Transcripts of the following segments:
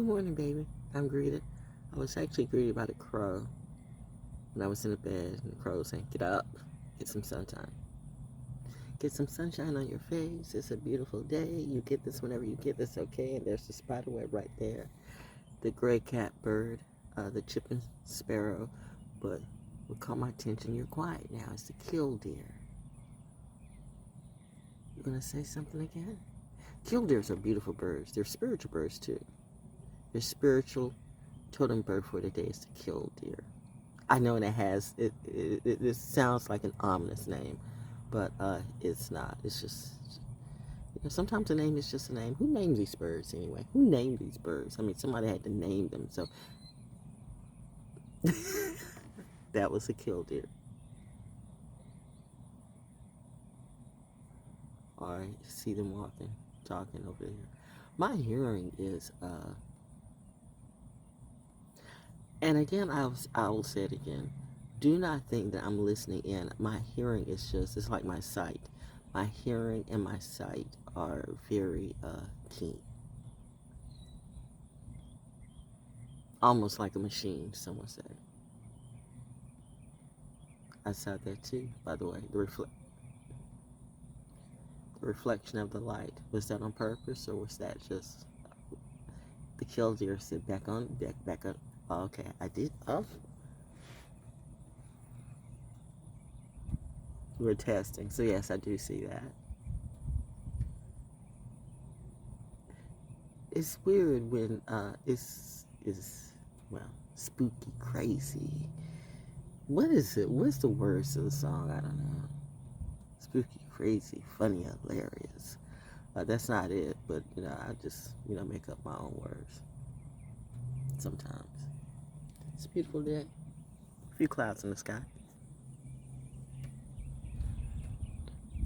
Good morning, baby. I'm greeted. I was actually greeted by the crow when I was in the bed, and the crow was saying, get up, get some sunshine. Get some sunshine on your face. It's a beautiful day. You get this whenever you get this, okay? And there's the spider web right there. The gray catbird, the chipping sparrow. But what caught my attention, you're quiet now, it's the killdeer. You gonna say something again? Killdeers are beautiful birds. They're spiritual birds too. Their spiritual totem bird for the day is the killdeer. I know it has, it sounds like an ominous name, but it's not. It's just, you know, sometimes a name is just a name. Who names these birds anyway? Who named these birds? I mean, somebody had to name them, so. That was a killdeer. All right, see them walking, talking over there. My hearing is, and again, I will say it again. Do not think that I'm listening in. My hearing is just, it's like my sight. My hearing and my sight are very keen. Almost like a machine, someone said. I saw that too, by the way. The reflection of the light. Was that on purpose, or was that just the killdeer said back on, back up? Oh, okay, I did. Oh, we're testing, so yes, I do see that. It's weird when it's well, spooky, crazy. What is it? What's the words of the song? I don't know. Spooky, crazy, funny, hilarious. That's not it, but you know, I just, you know, make up my own words sometimes. It's a beautiful day. A few clouds in the sky.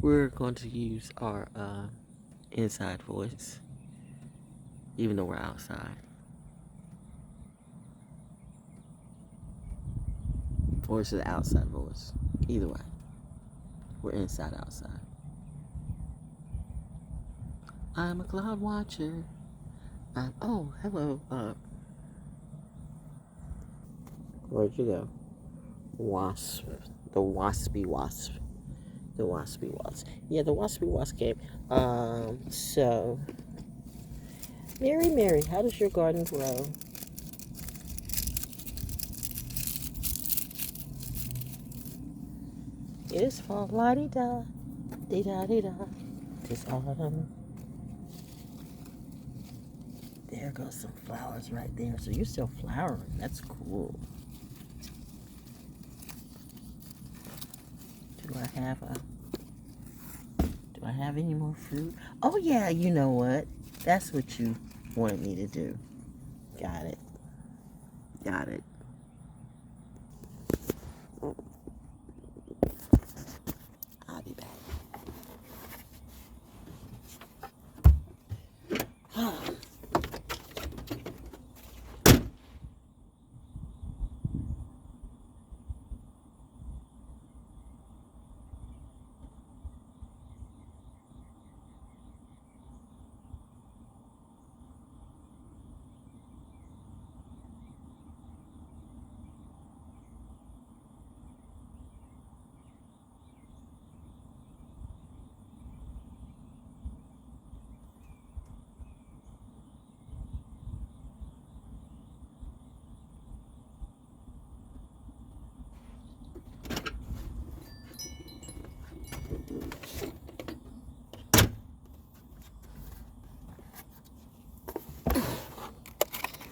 We're going to use our inside voice, even though we're outside. Or is it the outside voice? Either way. We're inside, outside. I'm a cloud watcher. Oh, hello. Where'd you go? Wasp. The waspy wasp. The waspy wasp. Yeah, the waspy wasp came. So, Mary, how does your garden grow? It's fall, la-di-da, di-da-di-da, this autumn. There goes some flowers right there. So you're still flowering. That's cool. Do I have any more fruit? Oh yeah, you know what? That's what you wanted me to do. Got it. I'll be back.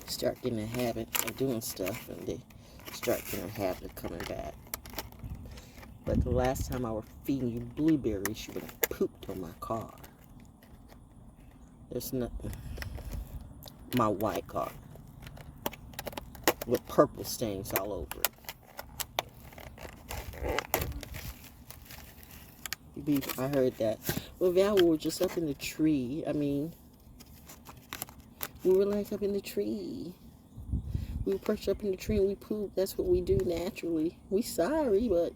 Start getting a habit of doing stuff, and they start getting a habit of coming back. But the last time I was feeding you blueberries, you would have pooped on my car. There's nothing. My white car with purple stains all over it. I heard that. Well, Val, we were just up in the tree. I mean, we were like up in the tree. We were perched up in the tree and we pooped. That's what we do naturally. We sorry, but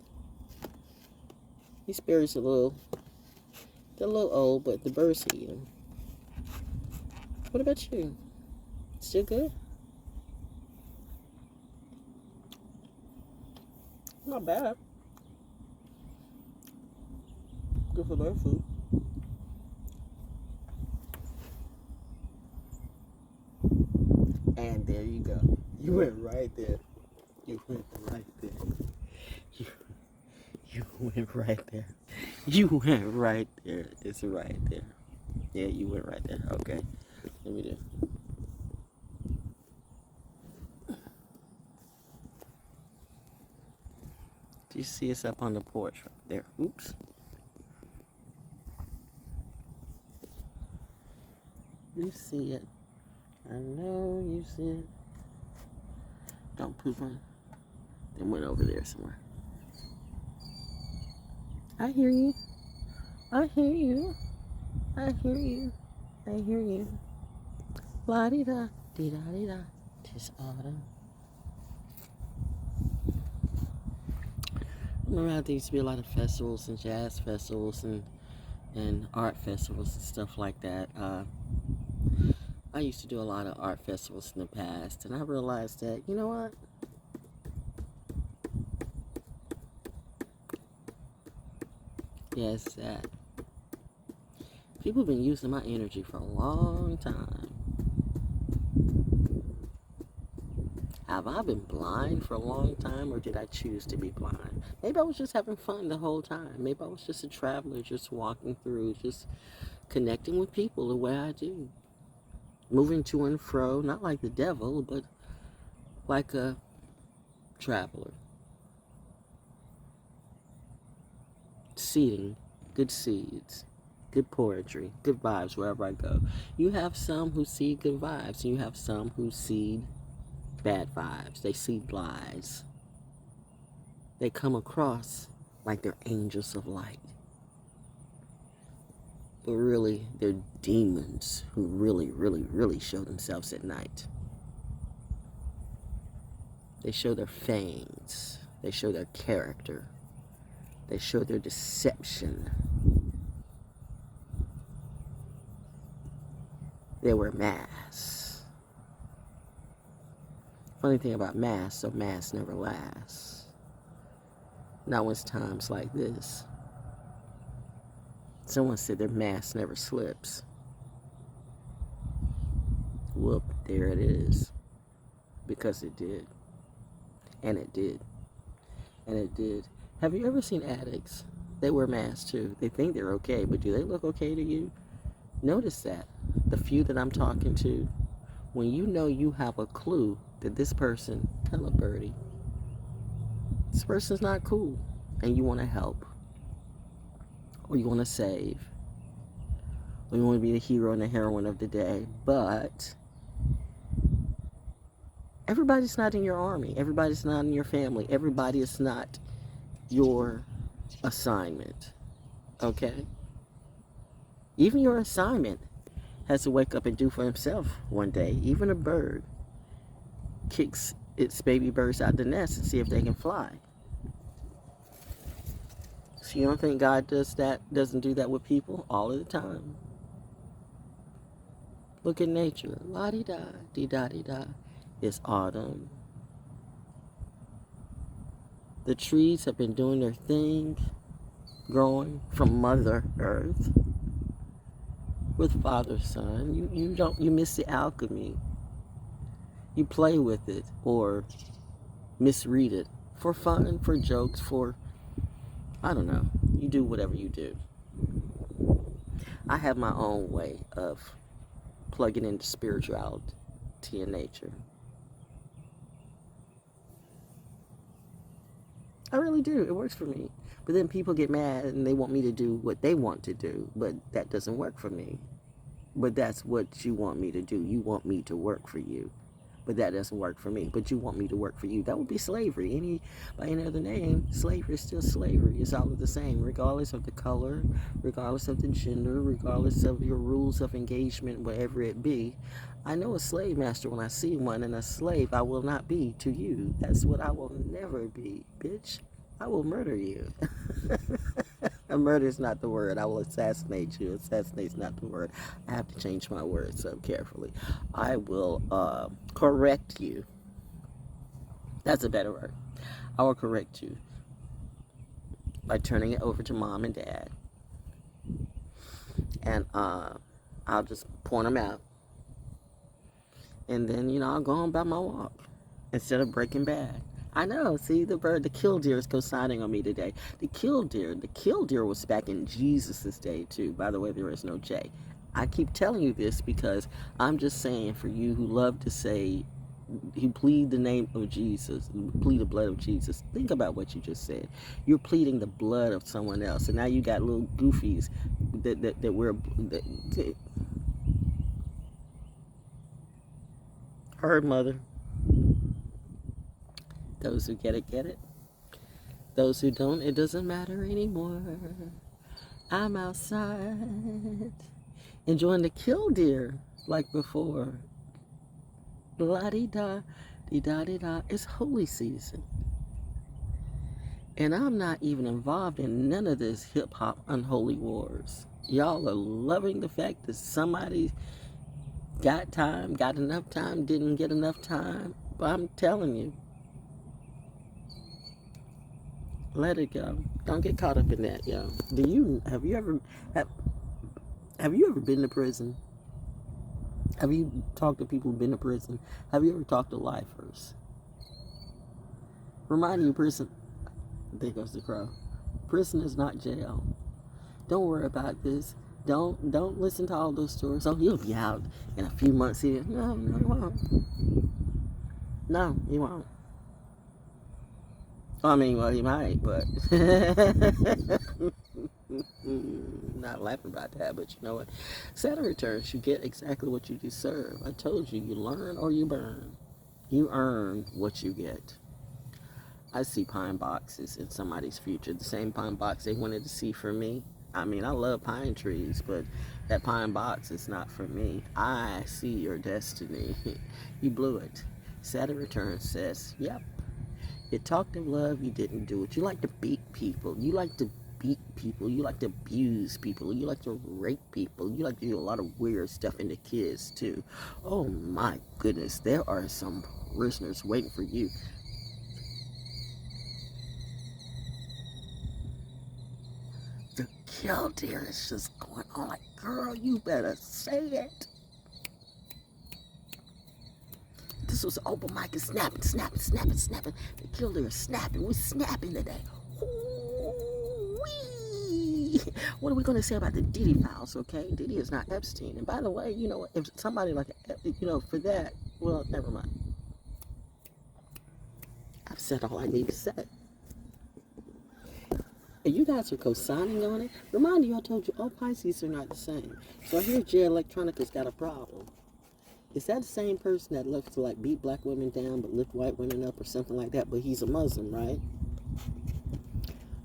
these berries are they're a little old, but the birds eat them. What about you? Still good? Not bad. Good for their food. And there you go. You went right there. You went right there. You went right there. You went right there. It's right there. Yeah, you went right there. Okay. Let me do. Do you see us up on the porch right there? Oops. You see it. I know you see it. Don't poop on. Then went over there somewhere. I hear you. I hear you. I hear you. I hear you. La di da, di da di da. 'Tis autumn. Remember how there used to be a lot of festivals and jazz festivals and art festivals and stuff like that. I used to do a lot of art festivals in the past, and I realized that, you know what? Yes, that people have been using my energy for a long time. Have I been blind for a long time, or did I choose to be blind? Maybe I was just having fun the whole time. Maybe I was just a traveler, just walking through, just connecting with people the way I do. Moving to and fro, not like the devil, but like a traveler. Seeding good seeds, good poetry, good vibes wherever I go. You have some who seed good vibes, and you have some who seed bad vibes. They seed lies. They come across like they're angels of light, but really they're demons who really show themselves at night. They show their fangs. They show their character. They show their deception. They wear masks. Funny thing about masks, so masks never last. Not when it's times like this. Someone said their mask never slips. Whoop, there it is. Because it did. And it did. And it did. Have you ever seen addicts? They wear masks too. They think they're okay, but do they look okay to you? Notice that. The few that I'm talking to, when you know you have a clue that this person, hello birdie, this person's not cool, and you want to help, or you want to save, or you want to be the hero and the heroine of the day, but everybody's not in your army. Everybody's not in your family. Everybody is not your assignment, okay? Even your assignment has to wake up and do for himself one day. Even a bird kicks its baby birds out the nest and see if they can fly. So you don't think God doesn't do that with people all of the time? Look at nature. La-di-da, dee-da-dee-da. It's autumn. The trees have been doing their thing, growing from Mother Earth with Father Son. You miss the alchemy. You play with it or misread it for fun, for jokes, for, I don't know. You do whatever you do. I have my own way of plugging into spirituality and nature. I really do. It works for me. But then people get mad and they want me to do what they want to do. But that doesn't work for me. But that's what you want me to do. You want me to work for you. But that doesn't work for me. But you want me to work for you. That would be slavery. By any other name, slavery is still slavery. It's all the same, regardless of the color, regardless of the gender, regardless of your rules of engagement, whatever it be. I know a slave master when I see one, and a slave I will not be to you. That's what I will never be, bitch. I will murder you. Murder is not the word. I will assassinate you. Assassinate is not the word. I have to change my words so carefully. I will correct you. That's a better word. I will correct you by turning it over to mom and dad. And I'll just point them out. And then, I'll go on by my walk instead of Breaking Bad. I know, see, the killdeer is co-signing on me today. The killdeer was back in Jesus' day, too. By the way, there is no J. I keep telling you this because I'm just saying, for you who love to say, you plead the name of Jesus, you plead the blood of Jesus. Think about what you just said. You're pleading the blood of someone else. And now you got little goofies that wear... Heard, mother. Those who get it, get it. Those who don't, it doesn't matter anymore. I'm outside, enjoying the killdeer like before. La-di-da, di-da-di-da. It's holy season. And I'm not even involved in none of this hip-hop unholy wars. Y'all are loving the fact that somebody got time, got enough time, didn't get enough time. But I'm telling you, let it go. Don't get caught up in that, yo. Have you ever been to prison? Have you talked to people who've been to prison? Have you ever talked to lifers? Remind you, prison. There goes the crow. Prison is not jail. Don't worry about this. Don't listen to all those stories. Oh, you'll be out in a few months here. No, you won't. No, you won't. I mean, well, you might, but not laughing about that, but you know what? Saturn returns, you get exactly what you deserve. I told you, you learn or you burn. You earn what you get. I see pine boxes in somebody's future, the same pine box they wanted to see for me. I mean, I love pine trees, but that pine box is not for me. I see your destiny. You blew it. Saturn returns says, yep. You talked of love, you didn't do it. You like to beat people. You like to beat people. You like to abuse people. You like to rape people. You like to do a lot of weird stuff into kids, too. Oh, my goodness. There are some prisoners waiting for you. The killdeer is just going on like, girl, you better say it. This was an open mic and snapping. The killdeer is snapping. We're snapping today. Ooh-wee. What are we going to say about the Diddy files, okay? Diddy is not Epstein. And by the way, if somebody like, for that, well, never mind. I've said all I need to say. And you guys are co-signing on it. Remind you, I told you, all Pisces are not the same. So I hear Jay Electronica's got a problem. Is that the same person that loves to beat black women down but lift white women up or something like that? But he's a Muslim, right?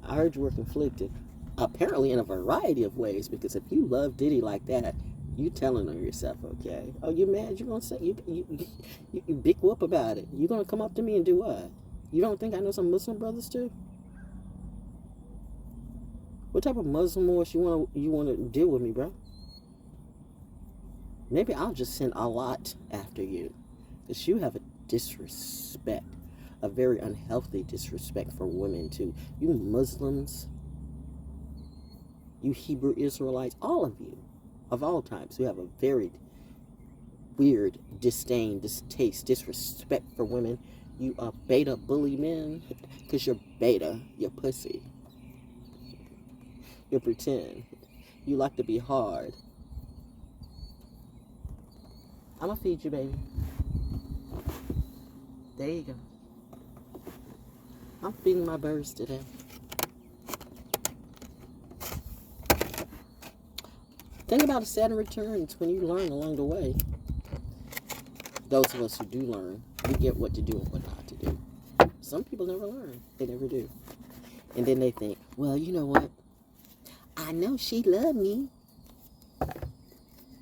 I heard you were conflicted. Apparently in a variety of ways, because if you love Diddy like that, you telling on yourself, okay? Oh, you mad? You gonna say you big whoop about it? You gonna come up to me and do what? You don't think I know some Muslim brothers too? What type of Muslim wars you wanna deal with me, bro? Maybe I'll just send a lot after you. Because you have a disrespect. A very unhealthy disrespect for women, too. You Muslims. You Hebrew Israelites. All of you. Of all types. Who have a very weird disdain, distaste, disrespect for women. You are beta bully men. Because you're beta. You're pussy. You pretend. You like to be hard. I'm gonna feed you, baby. There you go. I'm feeding my birds today. Think about the Saturn returns when you learn along the way. Those of us who do learn, we get what to do and what not to do. Some people never learn. They never do. And then they think, well, you know what? I know she loved me.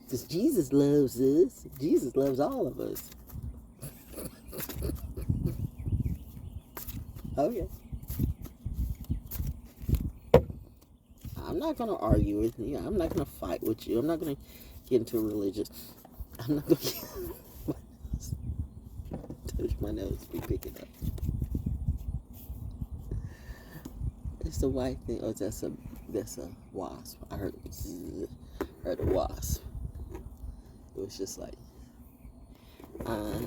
Because Jesus loves us. Jesus loves all of us. Oh, yeah. not going to argue with you. I'm not going to fight with you. I'm not going to get into a religious. I'm not going to touch my nose. Be picking up. It's the white thing. Oh, that's a wasp. I heard a wasp. It was just like,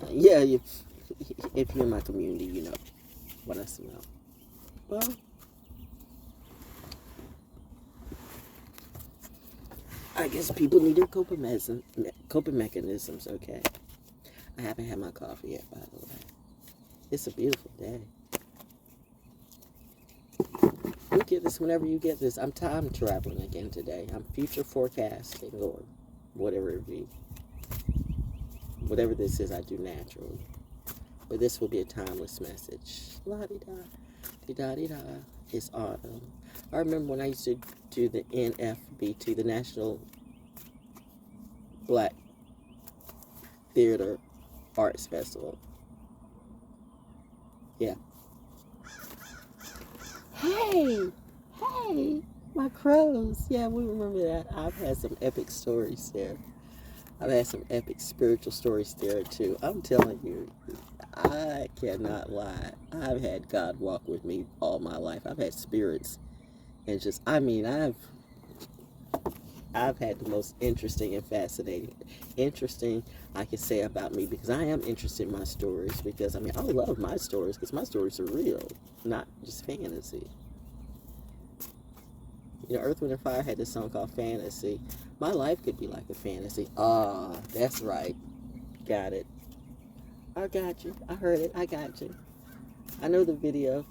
yeah. If you're in my community, you know what I smell. Well, I guess people need their coping mechanisms. Okay. I haven't had my coffee yet, by the way. It's a beautiful day. You get this whenever you get this. I'm time traveling again today. I'm future forecasting or whatever it be. Whatever this is, I do naturally. But this will be a timeless message. La-di-da, di-da-di-da. It's autumn. I remember when I used to do the NFBT, the National Black Theater Arts Festival. Yeah. Hey, my crows. Yeah, we remember that. I've had some epic stories there. I've had some epic spiritual stories there too. I'm telling you, I cannot lie. I've had God walk with me all my life. I've had spirits, and just, I mean, I've had the most interesting and fascinating, I can say about me, because I am interested in my stories, because I mean, I love my stories, because my stories are real, not just fantasy. You know, Earth, Wind, and Fire had this song called Fantasy. My life could be like a fantasy. Ah, that's right. Got it. I got you. I heard it. I got you. I know the video.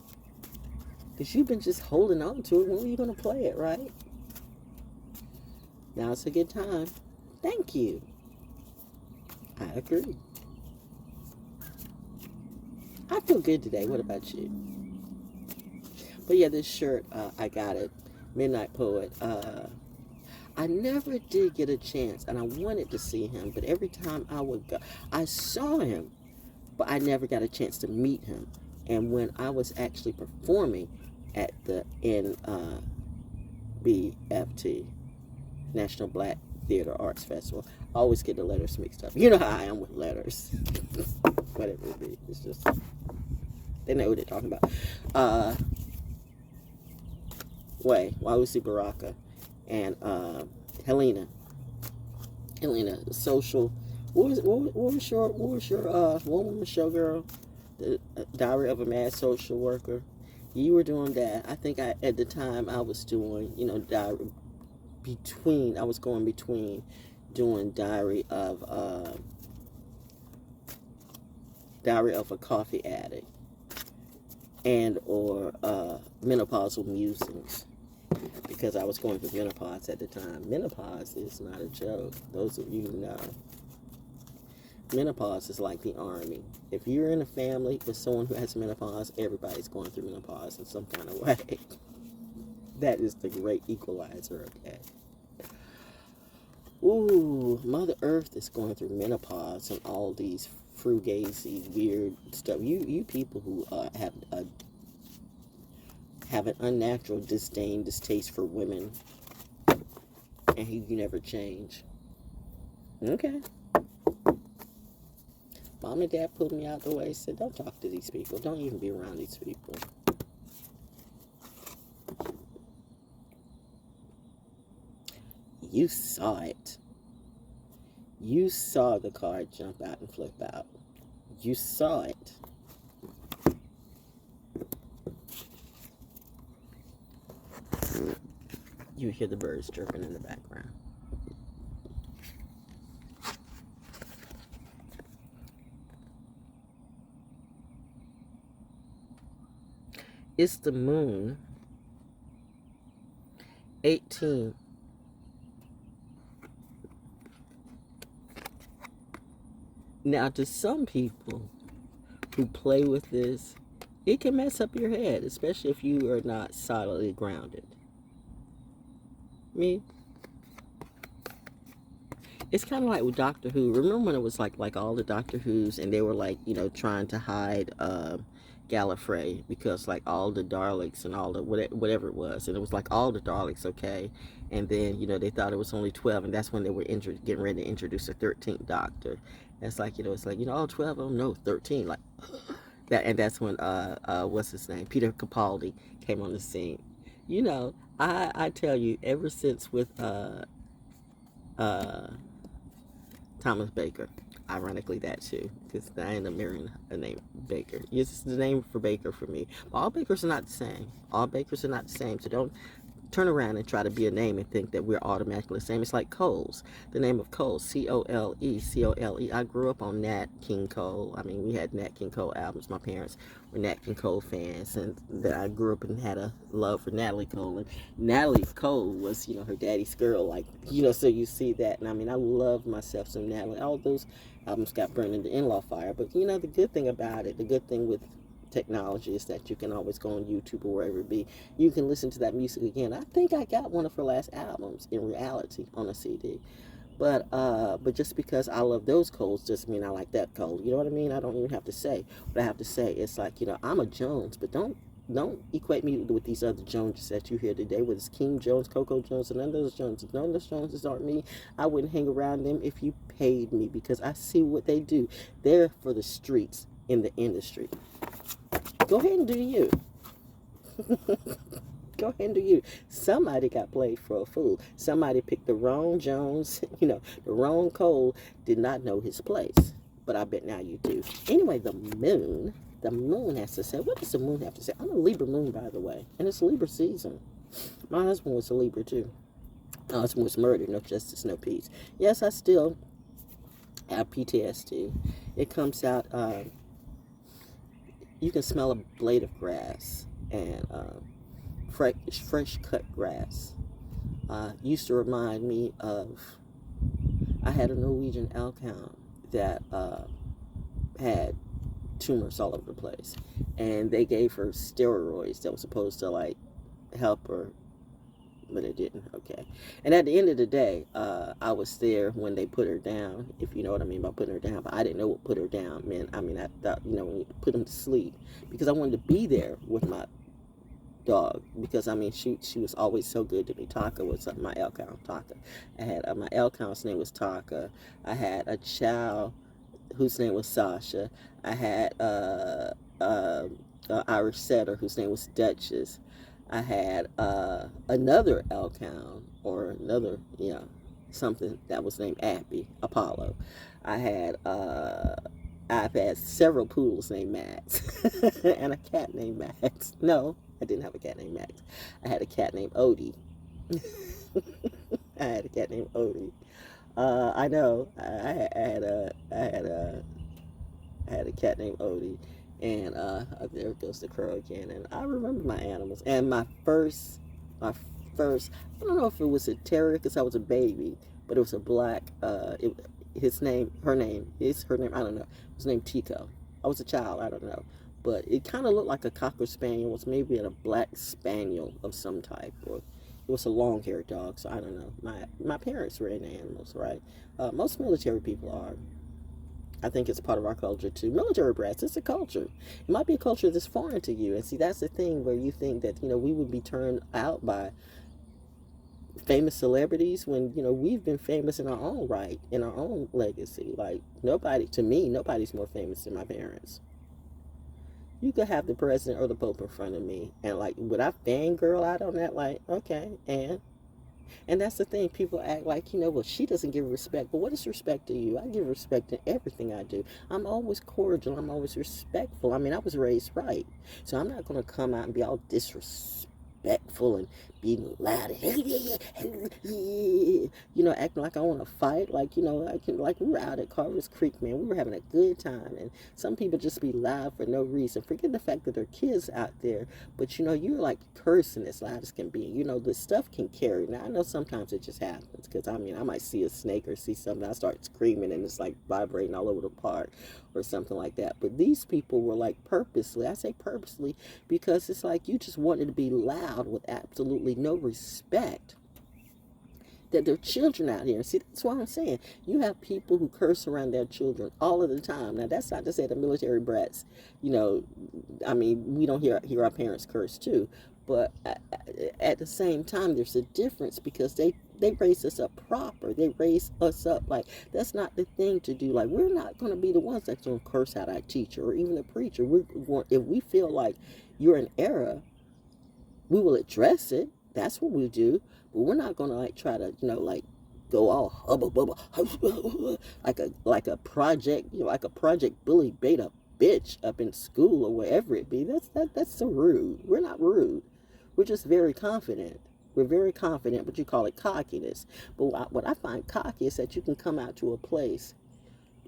Because you've been just holding on to it. When are you going to play it, right? Now it's a good time. Thank you. I agree. I feel good today. What about you? But yeah, this shirt, I got it. Midnight Poet. I never did get a chance, and I wanted to see him, but every time I would go, I saw him, but I never got a chance to meet him. And when I was actually performing at the NBFT, National Black Theater Arts Festival, I always get the letters mixed up. You know how I am with letters. Whatever it be. It's just, they know what they're talking about. Wausi Baraka, and Helena, social. What was your one-woman show, girl? The Diary of a Mad Social Worker. You were doing that. I think at the time I was doing, you know, I was going between doing Diary of a Coffee Addict and or Menopausal Musings, because I was going through menopause at the time. Menopause is not a joke. Those of you who know, menopause is like the army. If you're in a family with someone who has menopause, everybody's going through menopause in some kind of way. That is the great equalizer, okay? Ooh, Mother Earth is going through menopause and all these frugazy, weird stuff. You people who have an unnatural disdain, distaste for women, and you never change. Okay. Mom and Dad pulled me out the way, said, don't talk to these people. Don't even be around these people. You saw it. You saw the card jump out and flip out. You saw it. You hear the birds chirping in the background. It's the moon. 18. Now, to some people who play with this, it can mess up your head, especially if you are not solidly grounded. Me? It's kind of like with Doctor Who. Remember when it was like all the Doctor Who's, and they were like, you know, trying to hide Gallifrey, because like all the Daleks and all the whatever it was, and it was like all the Daleks, okay, and then they thought it was only 12, and that's when they were getting ready to introduce the 13th Doctor. That's like it's like all 12 of them, no 13, like that, and that's when what's his name, Peter Capaldi came on the scene. I tell you, ever since with uh Thomas Baker. Ironically, that too, because I end up marrying a name Baker. It's the name for Baker for me. But all Bakers are not the same. All Bakers are not the same. So don't turn around and try to be a name and think that we're automatically the same. It's like Coles. The name of Coles, Cole, Cole. I grew up on Nat King Cole. I mean, we had Nat King Cole albums. My parents were Nat King Cole fans, and that I grew up and had a love for Natalie Cole. And Natalie Cole was, her daddy's girl, like, so you see that. And I mean, I love myself some Natalie. All those albums got burned in the in-law fire. But, the good thing about it, the good thing with technology is that you can always go on YouTube or wherever it be. You can listen to that music again. I think I got one of her last albums in reality on a CD. But just because I love those Coles doesn't mean I like that Cole. You know what I mean? I don't even have to say what I have to say. It's like, I'm a Jones, but don't equate me with these other Joneses that you hear today, with King Jones, Coco Jones, and none of those Joneses. None of those Joneses aren't me. I wouldn't hang around them if you paid me, because I see what they do. They're for the streets in the industry. Go ahead and do you. Go ahead and do you. Somebody got played for a fool. Somebody picked the wrong Jones, the wrong Cole, did not know his place. But I bet now you do. Anyway, the moon has to say, what does the moon have to say? I'm a Libra moon, by the way, and it's Libra season. My husband was a Libra too. My husband was murdered, no justice, no peace. Yes, I still have PTSD. It comes out, you can smell a blade of grass, and fresh cut grass. Used to remind me of, I had a Norwegian elk hound that had tumors all over the place, and they gave her steroids that was supposed to like help her, but it didn't. Okay. And at the end of the day, I was there when they put her down, if you know what I mean by putting her down, but I didn't know what put her down meant. I mean, I thought, when you put him to sleep, because I wanted to be there with my dog, because I mean, she was always so good to me. Taka was my elk hound, Taka. I had my elk hound's name was Taka. I had a chow whose name was Sasha. I had Irish setter whose name was Duchess. I had another elk hound, or another, something that was named Appy, Apollo. I've had several poodles named Max, and a cat named Max. No, I didn't have a cat named Max. I had a cat named Odie. I had a cat named Odie. I know. I had a cat named Odie, and there goes the crow again. And I remember my animals. And my first, I don't know if it was a terrier because I was a baby, but it was a black. Her name, I don't know. It was named Tico. I was a child, I don't know, but it kind of looked like a Cocker Spaniel. It was maybe a black Spaniel of some type, or it was a long-haired dog. So I don't know. My parents were into animals, right? Most military people are. I think it's part of our culture too. Military brats, it's a culture. It might be a culture that's foreign to you. And see, that's the thing where you think that, we would be turned out by famous celebrities when, we've been famous in our own right, in our own legacy. Like, nobody's more famous than my parents. You could have the president or the pope in front of me, and like, would I fangirl out on that? Like, okay, and that's the thing. People act like, well, she doesn't give respect. But what is respect to you? I give respect to everything I do. I'm always cordial. I'm always respectful. I mean, I was raised right. So I'm not going to come out and be all disrespectful and be loud and acting like I want to fight. Like, like we were out at Carver's Creek, man. We were having a good time. And some people just be loud for no reason. Forget the fact that there are kids out there. But, you're like cursing as loud as can be. The stuff can carry. Now, I know sometimes it just happens. Because, I might see a snake or see something. I start screaming and it's like vibrating all over the park or something like that. But these people were like purposely. I say purposely because it's like you just wanted to be loud with absolutely no respect. that there are children out here. See, that's what I'm saying. You have people who curse around their children all of the time. Now, that's not to say the military brats, I mean, we don't hear our parents curse too. But at the same time, there's a difference because they raise us up proper. They raise us up like that's not the thing to do. Like, we're not going to be the ones that's going to curse out our teacher or even the preacher. If we feel like you're in error, we will address it. That's what we do. But we're not going to like try to, go all hubba bubba like a project, like a project bully beta bitch up in school or wherever it be. That's so rude. We're not rude. We're just very confident. We're very confident, but you call it cockiness. But what I find cocky is that you can come out to a place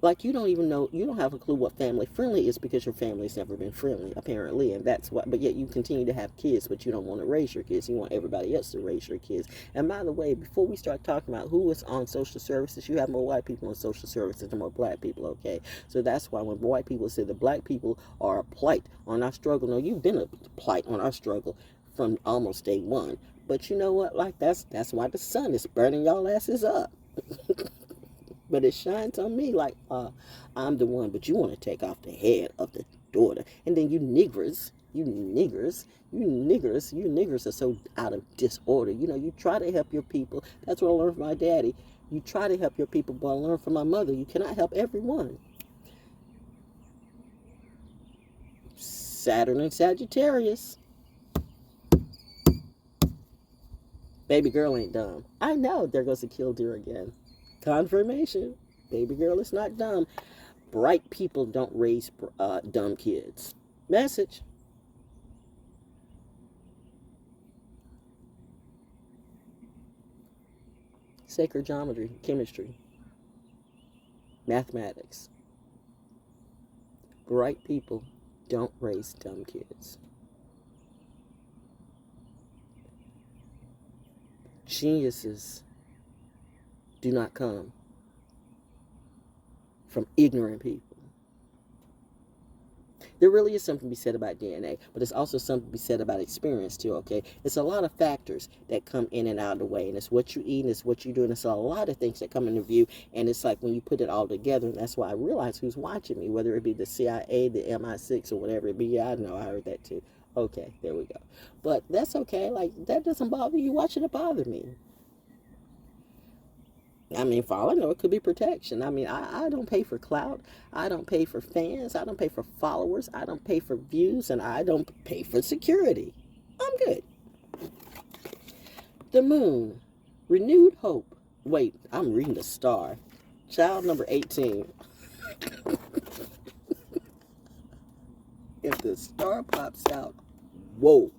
like you don't even know, you don't have a clue what family friendly is because your family's never been friendly, apparently, and that's what, but yet you continue to have kids, but you don't want to raise your kids. You want everybody else to raise your kids. And by the way, before we start talking about who is on social services, you have more white people on social services than more black people, okay? So that's why when white people say that black people are a plight on our struggle, no, you've been a plight on our struggle from almost day one. But you know what? Like, that's why the sun is burning y'all asses up. But it shines on me like I'm the one, but you want to take off the head of the daughter. And then you niggers are so out of disorder. You try to help your people. That's what I learned from my daddy. You try to help your people, but I learned from my mother. You cannot help everyone. Saturn and Sagittarius. Baby girl ain't dumb. I know. There goes the killdeer again. Confirmation. Baby girl is not dumb. Bright people don't raise dumb kids. Message. Sacred geometry, chemistry, mathematics. Bright people don't raise dumb kids. Geniuses do not come from ignorant people. There really is something to be said about DNA, but there's also something to be said about experience too, okay? It's a lot of factors that come in and out of the way, and it's what you eat, and it's what you do, and it's a lot of things that come into view, and it's like when you put it all together, and that's why I realize who's watching me, whether it be the CIA, the MI6, or whatever it be. Yeah, I know, I heard that too. Okay, there we go. But that's okay. Like, that doesn't bother you. Why should it bother me? I mean, for all I know, it could be protection. I mean, I don't pay for clout. I don't pay for fans. I don't pay for followers. I don't pay for views. And I don't pay for security. I'm good. The moon. Renewed hope. Wait, I'm reading the star. Child number 18. If the star pops out, whoa.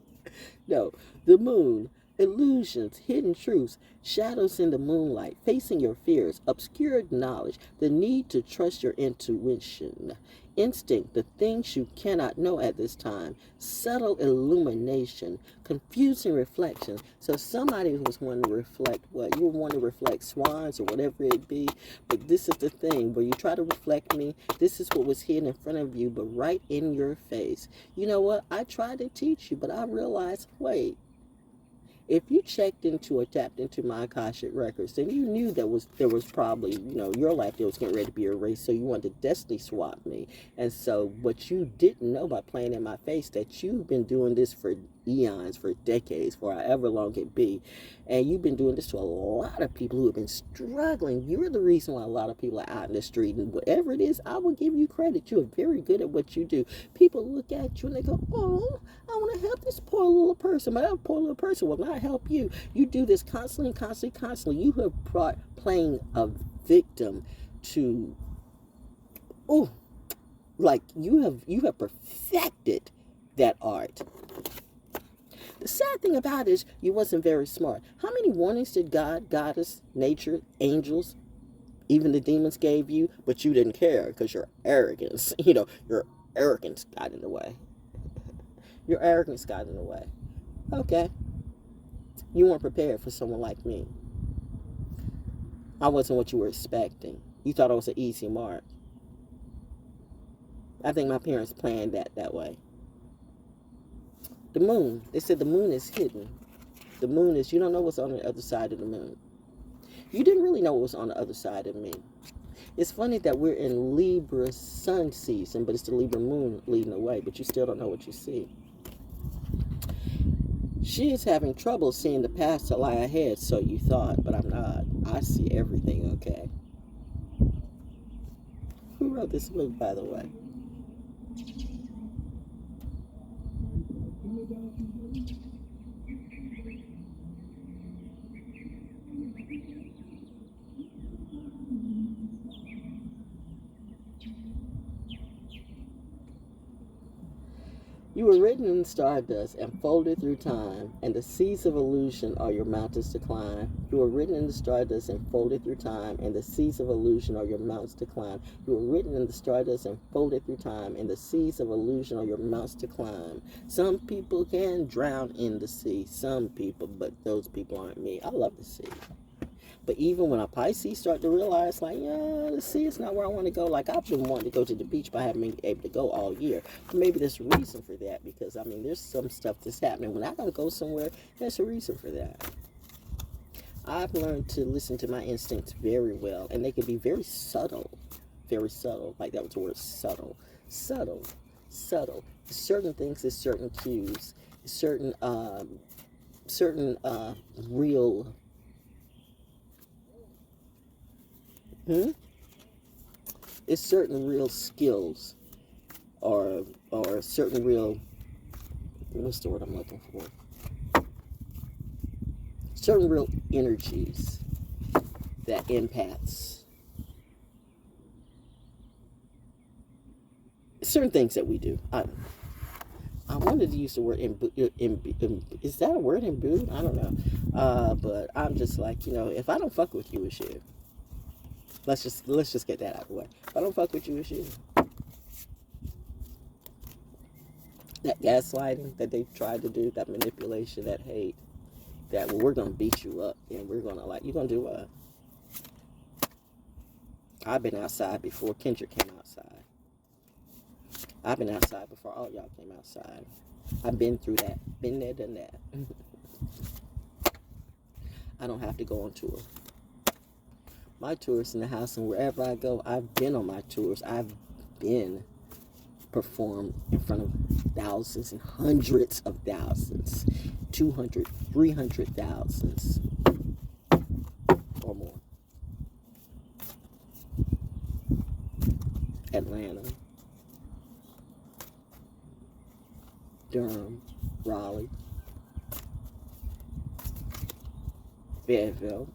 No, the moon. Illusions, hidden truths, shadows in the moonlight, facing your fears, obscured knowledge, the need to trust your intuition, instinct, the things you cannot know at this time, subtle illumination, confusing reflection. So somebody was wanting to reflect what? You were wanting to reflect swans or whatever it be, but this is the thing, where you try to reflect me, this is what was hidden in front of you, but right in your face. You know what? I tried to teach you, but I realized, wait, if you checked into or tapped into my Akashic records, then you knew there was probably, your life that was getting ready to be erased, so you wanted to destiny swap me. And so what you didn't know by playing in my face, that you've been doing this for eons, for decades, for however long it be, and you've been doing this to a lot of people who have been struggling. You're the reason why a lot of people are out in the street, and whatever it is, I will give you credit. You are very good at what you do. People look at you and they go, oh, I want to help this poor little person, but that poor little person will not help you. You do this constantly. You have brought playing a victim to, like you have perfected that art. The sad thing about it is you wasn't very smart. How many warnings did God, goddess, nature, angels, even the demons gave you, but you didn't care because your arrogance, your arrogance got in the way. Your arrogance got in the way. Okay. You weren't prepared for someone like me. I wasn't what you were expecting. You thought I was an easy mark. I think my parents planned that way. The moon. They said the moon is hidden. The moon is, you don't know what's on the other side of the moon. You didn't really know what was on the other side of me. It's funny that we're in Libra sun season, but it's the Libra moon leading the way, but you still don't know what you see. She is having trouble seeing the path to lie ahead, so you thought, but I'm not. I see everything, okay? Who wrote this book, by the way? You were written in stardust and folded through time, and the seas of illusion are your mountains to climb. You were written in the stardust and folded through time, and the seas of illusion are your mountains to climb. You were written in the stardust and folded through time, and the seas of illusion are your mountains to climb. Some people can drown in the sea, some people, but those people aren't me. I love the sea. But even when a Pisces start to realize, like, yeah, the sea is not where I want to go. Like, I've been wanting to go to the beach, but I haven't been able to go all year. But maybe there's a reason for that, because, I mean, there's some stuff that's happening. When I got to go somewhere, there's a reason for that. I've learned to listen to my instincts very well, and they can be very subtle. Very subtle. Like, that was the word, subtle. Subtle. Subtle. Certain things is certain cues. Certain real... It's certain real skills or certain real, what's the word I'm looking for? Certain real energies that empaths, certain things that we do. I wanted to use the word is that a word, imbued? I don't know. But I'm just like, you know, if I don't fuck with you, it's you. Let's just get that out of the way. If I don't fuck with you, it's you. That gaslighting that they tried to do, that manipulation, that hate, that, well, we're going to beat you up, and we're going to, like, you're going to do what? I've been outside before Kendrick came outside. I've been outside before all y'all came outside. I've been through that. Been there, done that. I don't have to go on tour. My tours in the house, and wherever I go, I've been on my tours. I've been performed in front of thousands and hundreds of thousands, 200, 300,000 or more. Atlanta, Durham, Raleigh, Fayetteville.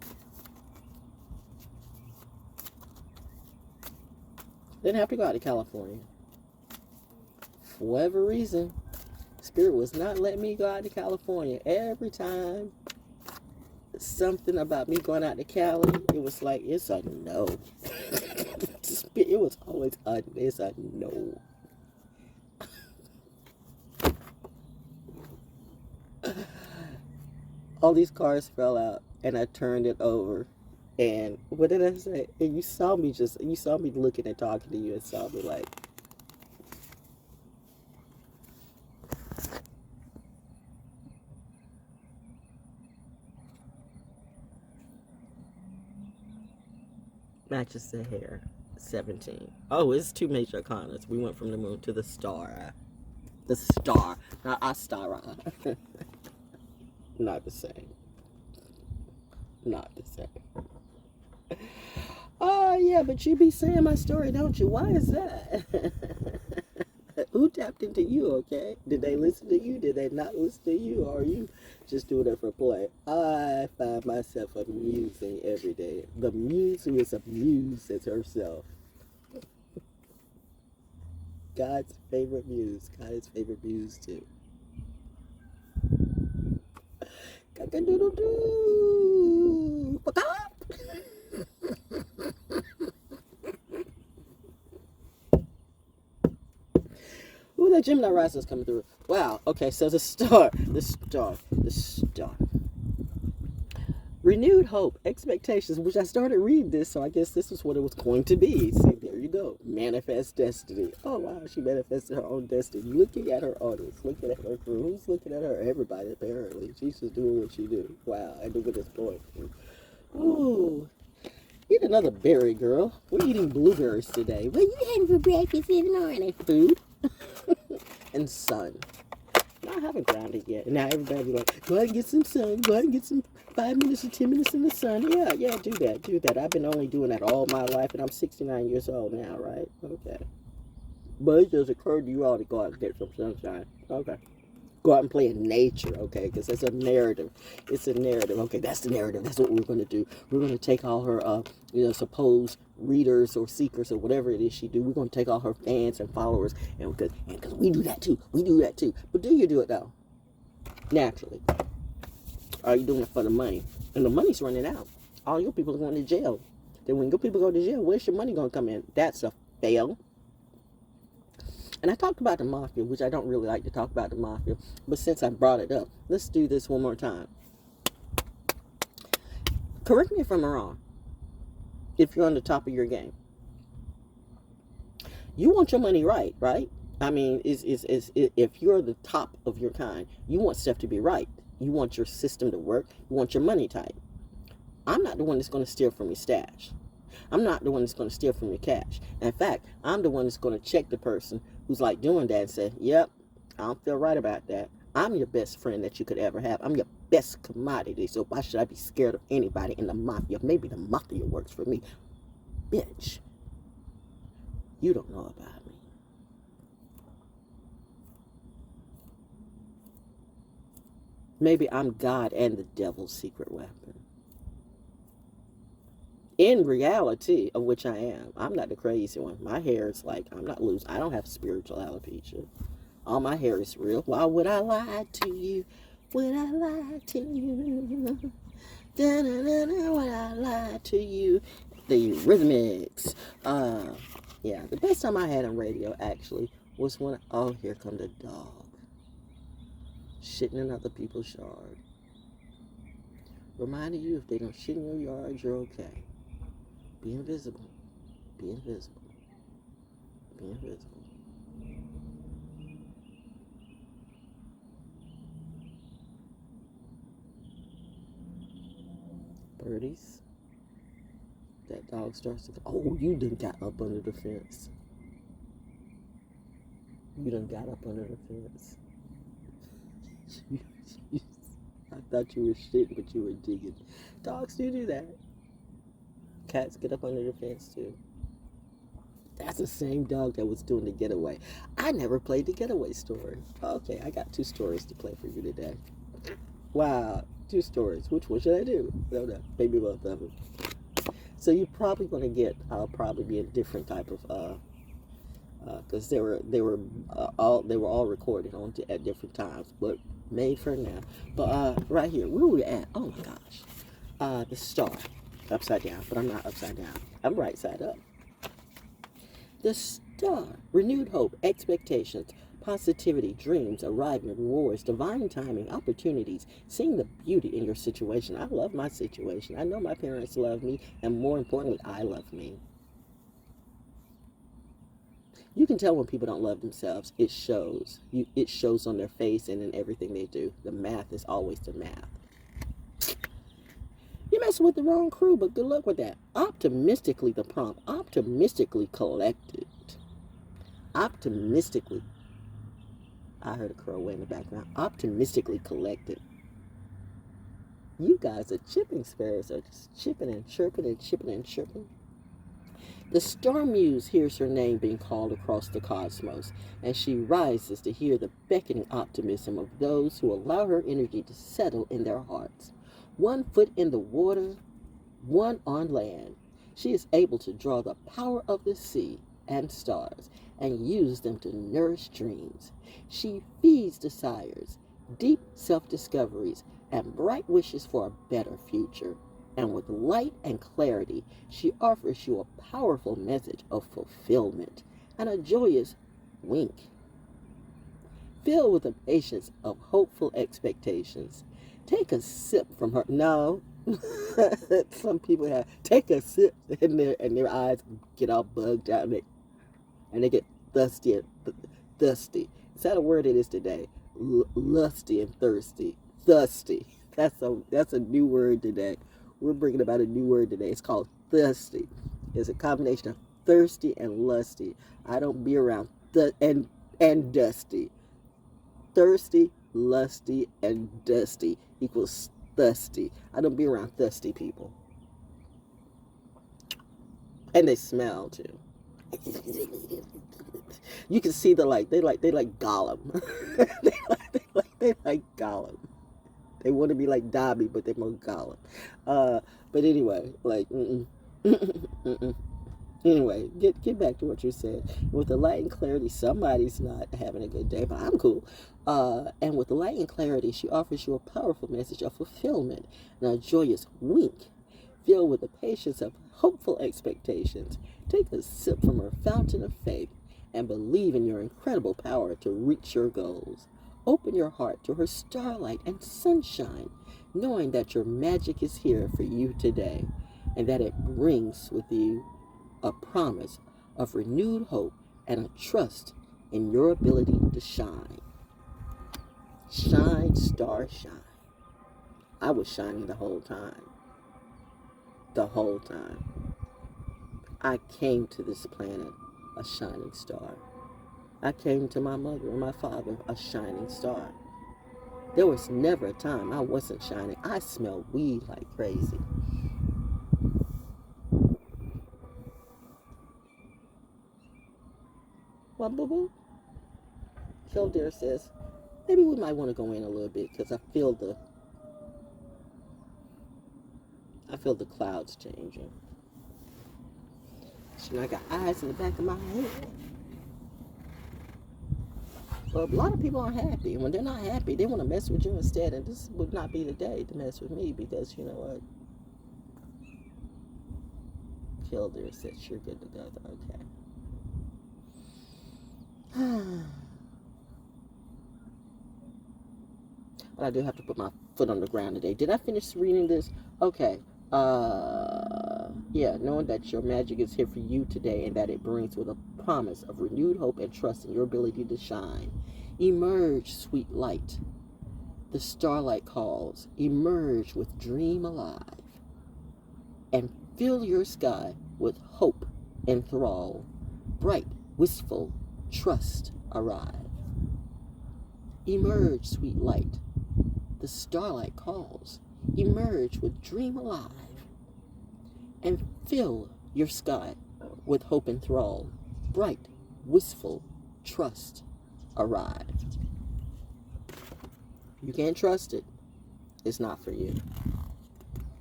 Didn't have to go out to California. For whatever reason, Spirit was not letting me go out to California. Every time something about me going out to Cali, it was like, it's a no. It was always it's a no. All these cars fell out, and I turned it over. And what did I say? And you saw me looking and talking to you, and saw me like, matches the hair. 17. Oh, it's two major arcanas. We went from the moon to the star. The star, not Astara. Not the same. Not the same. Oh, yeah, but you be saying my story, don't you? Why is that? Who tapped into you, okay? Did they listen to you? Did they not listen to you? Or are you just doing it for play? I find myself amusing every day. The muse who is amused as herself. God's favorite muse. God's favorite muse, too. Cock-a-doodle-doo! Fuck-up! Ooh, that Gemini rising is coming through. Wow. Okay, so the star. Renewed hope, expectations, which I started reading this, so I guess this is what it was going to be. See, there you go. Manifest destiny. Oh, wow, she manifested her own destiny. Looking at her audience, looking at her crew. Who's looking at her? Everybody, apparently. She's just doing what she do. Wow, I do with this point. Ooh, eat another berry, girl. We're eating blueberries today. What are you having for breakfast in the morning? Food and sun. I haven't grounded yet. And now everybody be like, go out and get some sun. Go out and get some 5 minutes or 10 minutes in the sun. Yeah, do that. I've been only doing that all my life, and I'm 69 years old now, right? Okay. But it just occurred to you all to go out and get some sunshine. Okay. Go out and play in nature, okay? Because that's a narrative. It's a narrative. Okay, that's the narrative. That's what we're going to do. We're going to take all her, supposed readers or seekers or whatever it is she do. We're going to take all her fans and followers, and because we do that too. We do that too. But do you do it though? Naturally. Are you doing it for the money? And the money's running out. All your people are going to jail. Then when your people go to jail, where's your money going to come in? That's a fail. And I talked about the mafia, which I don't really like to talk about the mafia, but since I brought it up, let's do this one more time. Correct me if I'm wrong. If you're on the top of your game, you want your money right? I mean, if you're the top of your kind, you want stuff to be right. You want your system to work. You want your money tight. I'm not the one that's going to steal from your stash. I'm not the one that's going to steal from your cash. In fact, I'm the one that's going to check the person who's like doing that and say, yep, I don't feel right about that. I'm your best friend that you could ever have. I'm your best commodity. So why should I be scared of anybody in the mafia? Maybe the mafia works for me. Bitch, you don't know about me. Maybe I'm God and the devil's secret weapon. In reality, of which I am, I'm not the crazy one. My hair is like, I'm not loose. I don't have spiritual alopecia. All my hair is real. Why would I lie to you? Would I lie to you? Da-da-da-da, would I lie to you? The rhythmics. Yeah, the best time I had on radio, actually, was when, oh, here come the dog. Shitting in other people's yard. Reminding you, if they don't shit in your yard, you're okay. Be invisible. Be invisible. Be invisible. Birdies. That dog starts to... Oh, you done got up under the fence. You done got up under the fence. I thought you were shitting, but you were digging. Dogs do that. Cats get up under the fence too. That's the same dog that was doing the getaway. I never played the getaway story. Okay, I got 2 stories to play for you today. Wow, 2 stories. Which one should I do? No, maybe both of them. So you're probably going to get, I'll probably be a different type of, because they were all recorded at different times, but made for now. But right here, where we at? Oh my gosh, the star. Upside down, but I'm not upside down. I'm right side up. The star, renewed hope, expectations, positivity, dreams, arriving, rewards, divine timing, opportunities, seeing the beauty in your situation. I love my situation. I know my parents love me, and more importantly, I love me. You can tell when people don't love themselves. It shows. It shows on their face and in everything they do. The math is always the math. You're messing with the wrong crew, but good luck with that. Optimistically, the prompt. Optimistically collected. Optimistically. I heard a crow way in the background. Optimistically collected. You guys are chipping sparrows. Are just chipping and chirping and chipping and chirping. The star muse hears her name being called across the cosmos, and she rises to hear the beckoning optimism of those who allow her energy to settle in their hearts. 1 foot in the water, 1 on land. She is able to draw the power of the sea and stars and use them to nourish dreams. She feeds desires, deep self-discoveries, and bright wishes for a better future. And with light and clarity, she offers you a powerful message of fulfillment and a joyous wink. Filled with the patience of hopeful expectations, take a sip from her. No, some people have. Take a sip, and their eyes get all bugged out, and they get thirsty. Thirsty. Is that a word it is today? Lusty and thirsty. Thirsty. That's a new word today. We're bringing about a new word today. It's called thirsty. It's a combination of thirsty and lusty. I don't be around and dusty. Thirsty, lusty, and dusty equals thirsty. I don't be around thirsty people. And they smell too. You can see they like Gollum. they like Gollum. They want to be like Dobby, but they're more Gollum. But anyway, like, Anyway, get back to what you said. With the light and clarity, somebody's not having a good day, but I'm cool. And with the light and clarity, she offers you a powerful message of fulfillment and a joyous wink, filled with the patience of hopeful expectations. Take a sip from her fountain of faith and believe in your incredible power to reach your goals. Open your heart to her starlight and sunshine, knowing that your magic is here for you today, and that it brings with you a promise of renewed hope and a trust in your ability to shine. Shine, star, shine. I was shining the whole time. The whole time. I came to this planet a shining star. I came to my mother and my father a shining star. There was never a time I wasn't shining. I smelled weed like crazy. What, boo-boo? Kildare says, maybe we might want to go in a little bit because I feel the clouds changing. So I got eyes in the back of my head. But a lot of people aren't happy. And when they're not happy, they want to mess with you instead. And this would not be the day to mess with me because you know what? Kildare says you're good to go. Okay. But I do have to put my foot on the ground today. Did I finish reading this? Okay. Yeah, knowing that your magic is here for you today and that it brings with a promise of renewed hope and trust in your ability to shine. Emerge, sweet light. The starlight calls. Emerge with dream alive. And fill your sky with hope enthrall. Bright, wistful, trust arrive. Emerge, sweet light. The starlight calls. Emerge with dream alive. And fill your sky with hope enthrall. Bright, wistful, trust arrive. You can't trust it, it's not for you.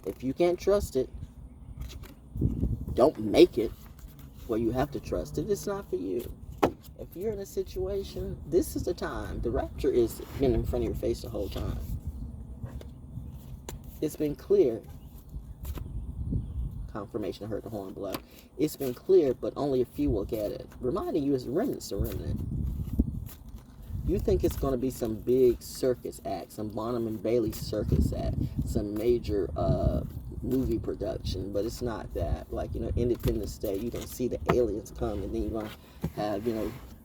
If you can't trust it, don't make it where you have to trust it. It's not for you. If you're in a situation, this is the time. The rapture is been in front of your face the whole time. It's been clear. Confirmation, I heard the horn blow. It's been clear, but only a few will get it. Reminding you, it's remnant's a remnant. You think it's going to be some big circus act, some Bonham and Bailey circus act, some major movie production, but it's not that. Like, Independence Day, you don't see the aliens come, and then you're going to have,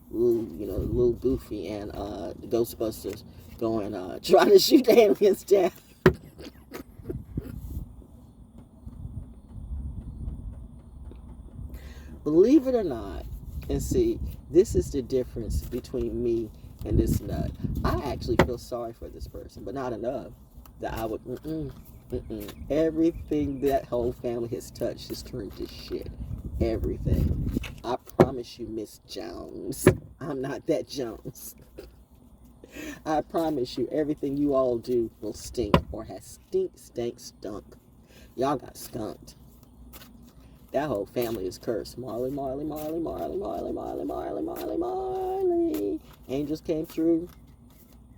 Little Goofy and the Ghostbusters going, trying to shoot the aliens down. Believe it or not, and see, this is the difference between me and this nut. I actually feel sorry for this person, but not enough that I would, Everything that whole family has touched has turned to shit. Everything. I promise you, Miss Jones, I'm not that Jones. I promise you, everything you all do will stink or has stunk. Y'all got skunked. That whole family is cursed. Marley. Angels came through,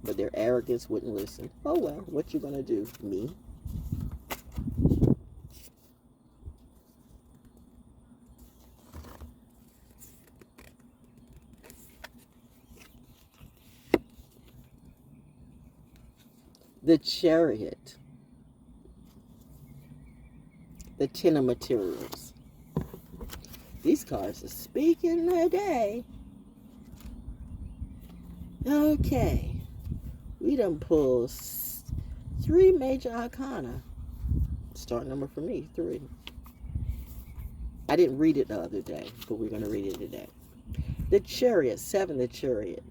but their arrogance wouldn't listen. Oh well, what you gonna do? Me? The Chariot. The Ten of Materials. These cards are speaking today. Okay. We done pulled 3 major arcana. star number for me, 3. I didn't read it the other day, but we're going to read it today. The Chariot, 7, the Chariot.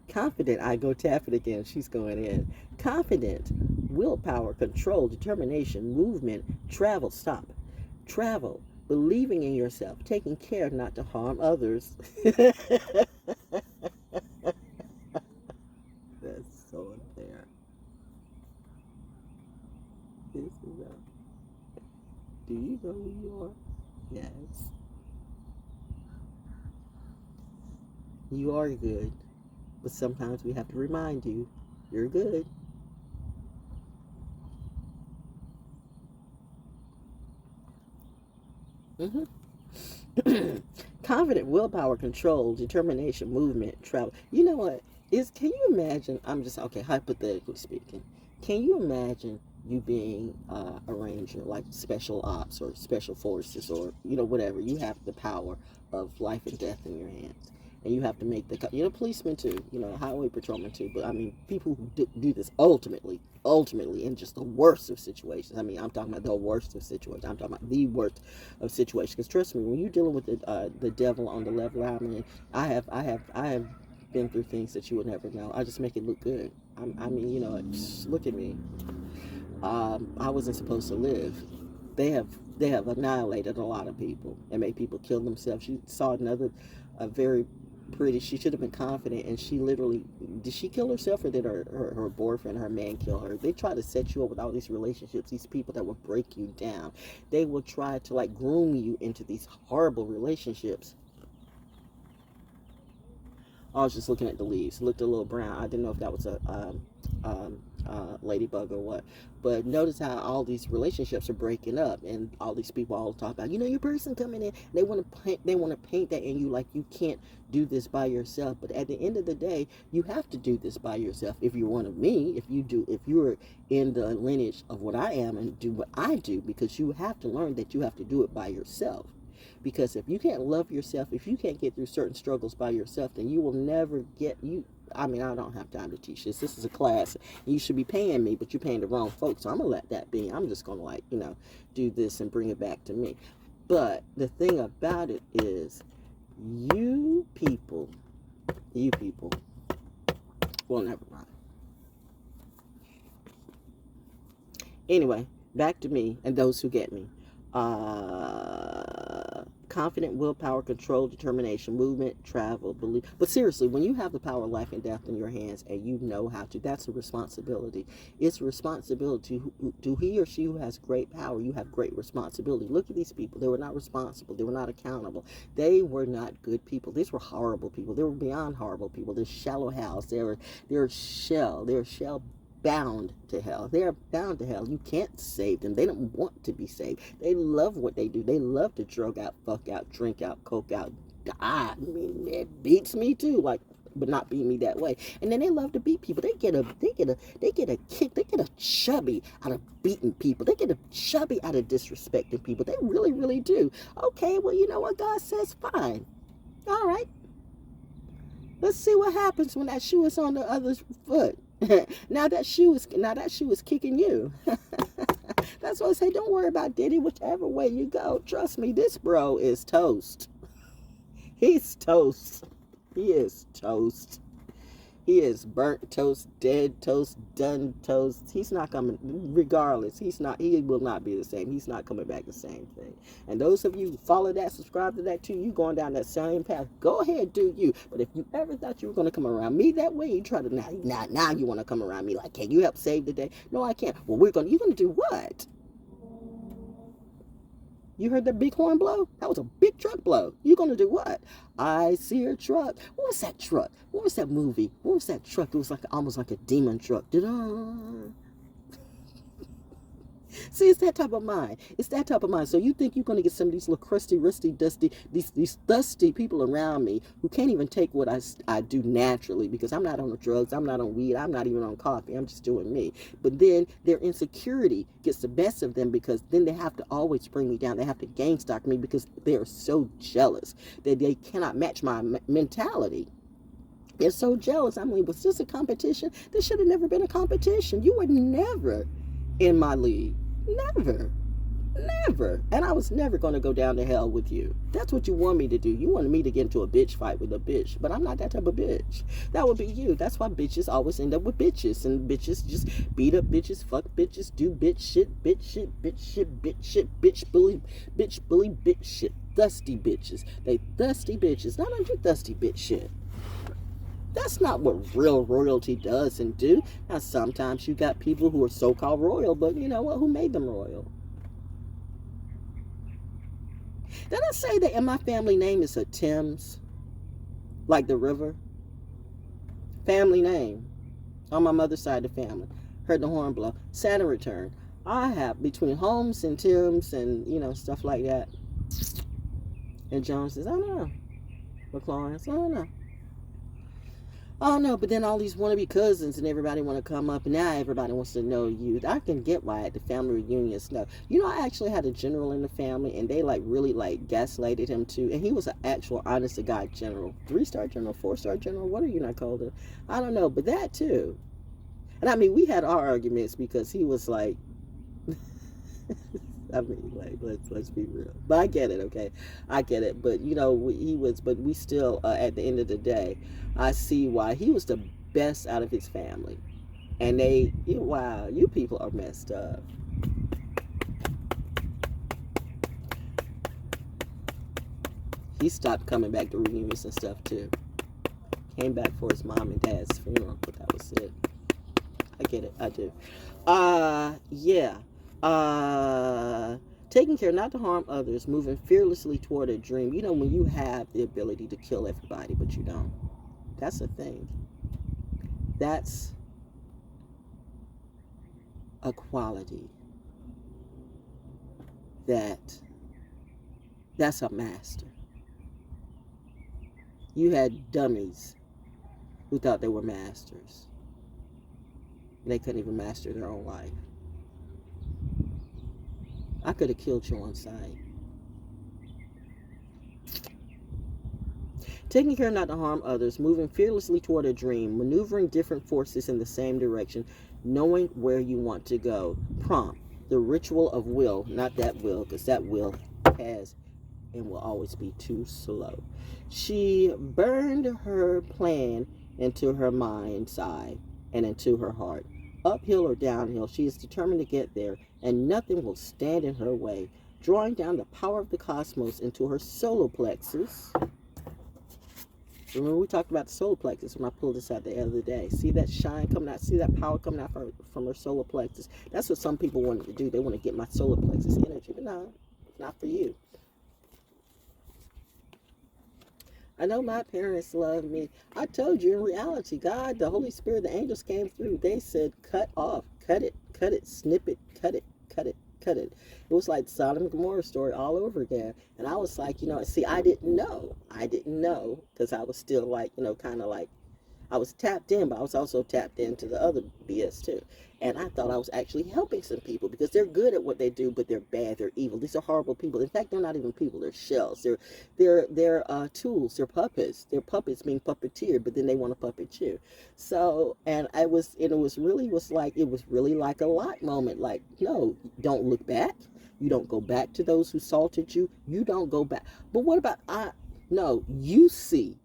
Confident, I go tap it again, she's going in. Confident, willpower, control, determination, movement, travel, stop. Travel, believing in yourself, taking care not to harm others. That's so unfair. This is do you know who you are? Yes. You are good, but sometimes we have to remind you, you're good. Confident, willpower, control, determination, movement, travel. You know what? Can you imagine, I'm just, okay, hypothetically speaking, can you imagine you being a ranger, like special ops or special forces or, whatever. You have the power of life and death in your hands. And you have to make policemen too, highway patrolmen too. But I mean, people who do this ultimately in just the worst of situations. I mean, I'm talking about the worst of situations. I'm talking about the worst of situations. Because trust me, when you're dealing with the devil on the level I'm in, I have been through things that you would never know. I just make it look good. I mean, just look at me. I wasn't supposed to live. They have annihilated a lot of people and made people kill themselves. She saw a very pretty, she should have been confident, and she literally, did she kill herself, or did her boyfriend, her man, kill her? They try to set you up with all these relationships, these people that will break you down. They will try to groom you into these horrible relationships. I was just looking at the leaves. It looked a little brown. I didn't know if that was a ladybug or what. But notice how all these relationships are breaking up, and all these people all talk about, your person coming in. They want to paint that in you like you can't do this by yourself. But at the end of the day, you have to do this by yourself. If you're one of me, if you're in the lineage of what I am and do what I do, because you have to learn that you have to do it by yourself. Because if you can't love yourself, if you can't get through certain struggles by yourself, then you will never I mean, I don't have time to teach this. This is a class. You should be paying me, but you're paying the wrong folks. So I'm going to let that be. I'm just going to do this and bring it back to me. But the thing about it is, you people, well, never mind. Anyway, back to me and those who get me. Confident, willpower, control, determination, movement, travel, belief. But seriously, when you have the power of life and death in your hands and you know how to, that's a responsibility. It's a responsibility to he or she who has great power. You have great responsibility. Look at these people. They were not responsible. They were not accountable. They were not good people. These were horrible people. They were beyond horrible people. They're shallow house. They're shell bound to hell. They're bound to hell. You can't save them. They don't want to be saved. They love what they do. They love to drug out, fuck out, drink out, coke out, die. I mean, it beats me too, but not beat me that way. And then they love to beat people. They get a kick. They get a chubby out of beating people. They get a chubby out of disrespecting people. They really, really do. Okay, well, you know what God says? Fine. All right. Let's see what happens when that shoe is on the other foot. Now that shoe is kicking you. That's why I say, don't worry about Diddy, whichever way you go. Trust me, this bro is toast. He's toast. He is toast. He is burnt toast, dead toast, done toast. He's not coming, regardless. He will not be the same. He's not coming back the same thing. And those of you who follow that, subscribe to that too, you going down that same path, go ahead, do you. But if you ever thought you were going to come around me that way, you try to, now you want to come around me like, can you help save the day? No, I can't. Well, you're going to do what? You heard that big horn blow? That was a big truck blow. You're going to do what? I see a truck. What was that truck? What was that movie? What was that truck? It was almost like a demon truck. Da-da. See, it's that type of mind. It's that type of mind. So you think you're going to get some of these little crusty, rusty, dusty, these dusty people around me who can't even take what I do naturally, because I'm not on the drugs, I'm not on weed, I'm not even on coffee, I'm just doing me. But then their insecurity gets the best of them, because then they have to always bring me down. They have to gang stalk me because they are so jealous that they cannot match my mentality. They're so jealous. I mean, was this a competition? This should have never been a competition. You were never in my league. Never. Never. And I was never going to go down to hell with you. That's what you want me to do. You wanted me to get into a bitch fight with a bitch, but I'm not that type of bitch. That would be you. That's why bitches always end up with bitches, and bitches just beat up bitches, fuck bitches, do bitch shit, bitch shit, bitch shit, bitch shit, bitch bully, bitch shit. Dusty bitches. They dusty bitches. Not on your dusty bitch shit. That's not what real royalty does and do. Now, sometimes you got people who are so-called royal, but you know what? Who made them royal? Did I say that in my family name is a Thames? Like the river? Family name. On my mother's side of the family. Heard the horn blow. Saturn return. I have between Holmes and Thames and, you know, stuff like that. And Jones says, I don't know. McLaurin, I don't know. Oh no, but then all these wannabe cousins and everybody want to come up, and now everybody wants to know you. I can get why at the family reunions. No, you know, I actually had a general in the family, and they like really like gaslighted him too. And he was an actual honest to God general, 3-star general, 4-star general. What are you not called it? I don't know, but that too. And I mean, we had our arguments because he was like, I mean, like, let's be real. But I get it, okay? I get it. But, you know, but we still, at the end of the day, I see why he was the best out of his family. And wow, you people are messed up. He stopped coming back to reunions and stuff, too. Came back for his mom and dad's funeral, but that was it. I get it. I do. Yeah. Taking care not to harm others, moving fearlessly toward a dream. You know, when you have the ability to kill everybody, but you don't. That's the thing. That's a quality that's a master. You had dummies who thought they were masters. They couldn't even master their own life. I could have killed you on sight. Taking care not to harm others, moving fearlessly toward a dream, maneuvering different forces in the same direction, knowing where you want to go. Prompt, the ritual of will, not that will, because that will has and will always be too slow. She burned her plan into her mind's eye and into her heart. Uphill or downhill, she is determined to get there, and nothing will stand in her way. Drawing down the power of the cosmos into her solar plexus. Remember we talked about the solar plexus when I pulled this out the other day. See that shine coming out? See that power coming out from her solar plexus? That's what some people wanted to do. They want to get my solar plexus energy. But no, not for you. I know my parents love me. I told you in reality, God, the Holy Spirit, the angels came through. They said, cut off, cut it, snip it, cut it, cut it, cut it. It was like the Sodom and Gomorrah story all over again. And I was like, you know, see, I didn't know because I was still like, you know, kind of like, I was tapped in, but I was also tapped into the other BS too. And I thought I was actually helping some people because they're good at what they do, but they're bad, they're evil. These are horrible people. In fact, they're not even people, they're shells. They're tools, they're puppets. They're puppets being puppeteered, but then they want to puppet you. So, and it was really like a lot moment. Like, no, don't look back. You don't go back to those who salted you. You don't go back. But what about no, you see.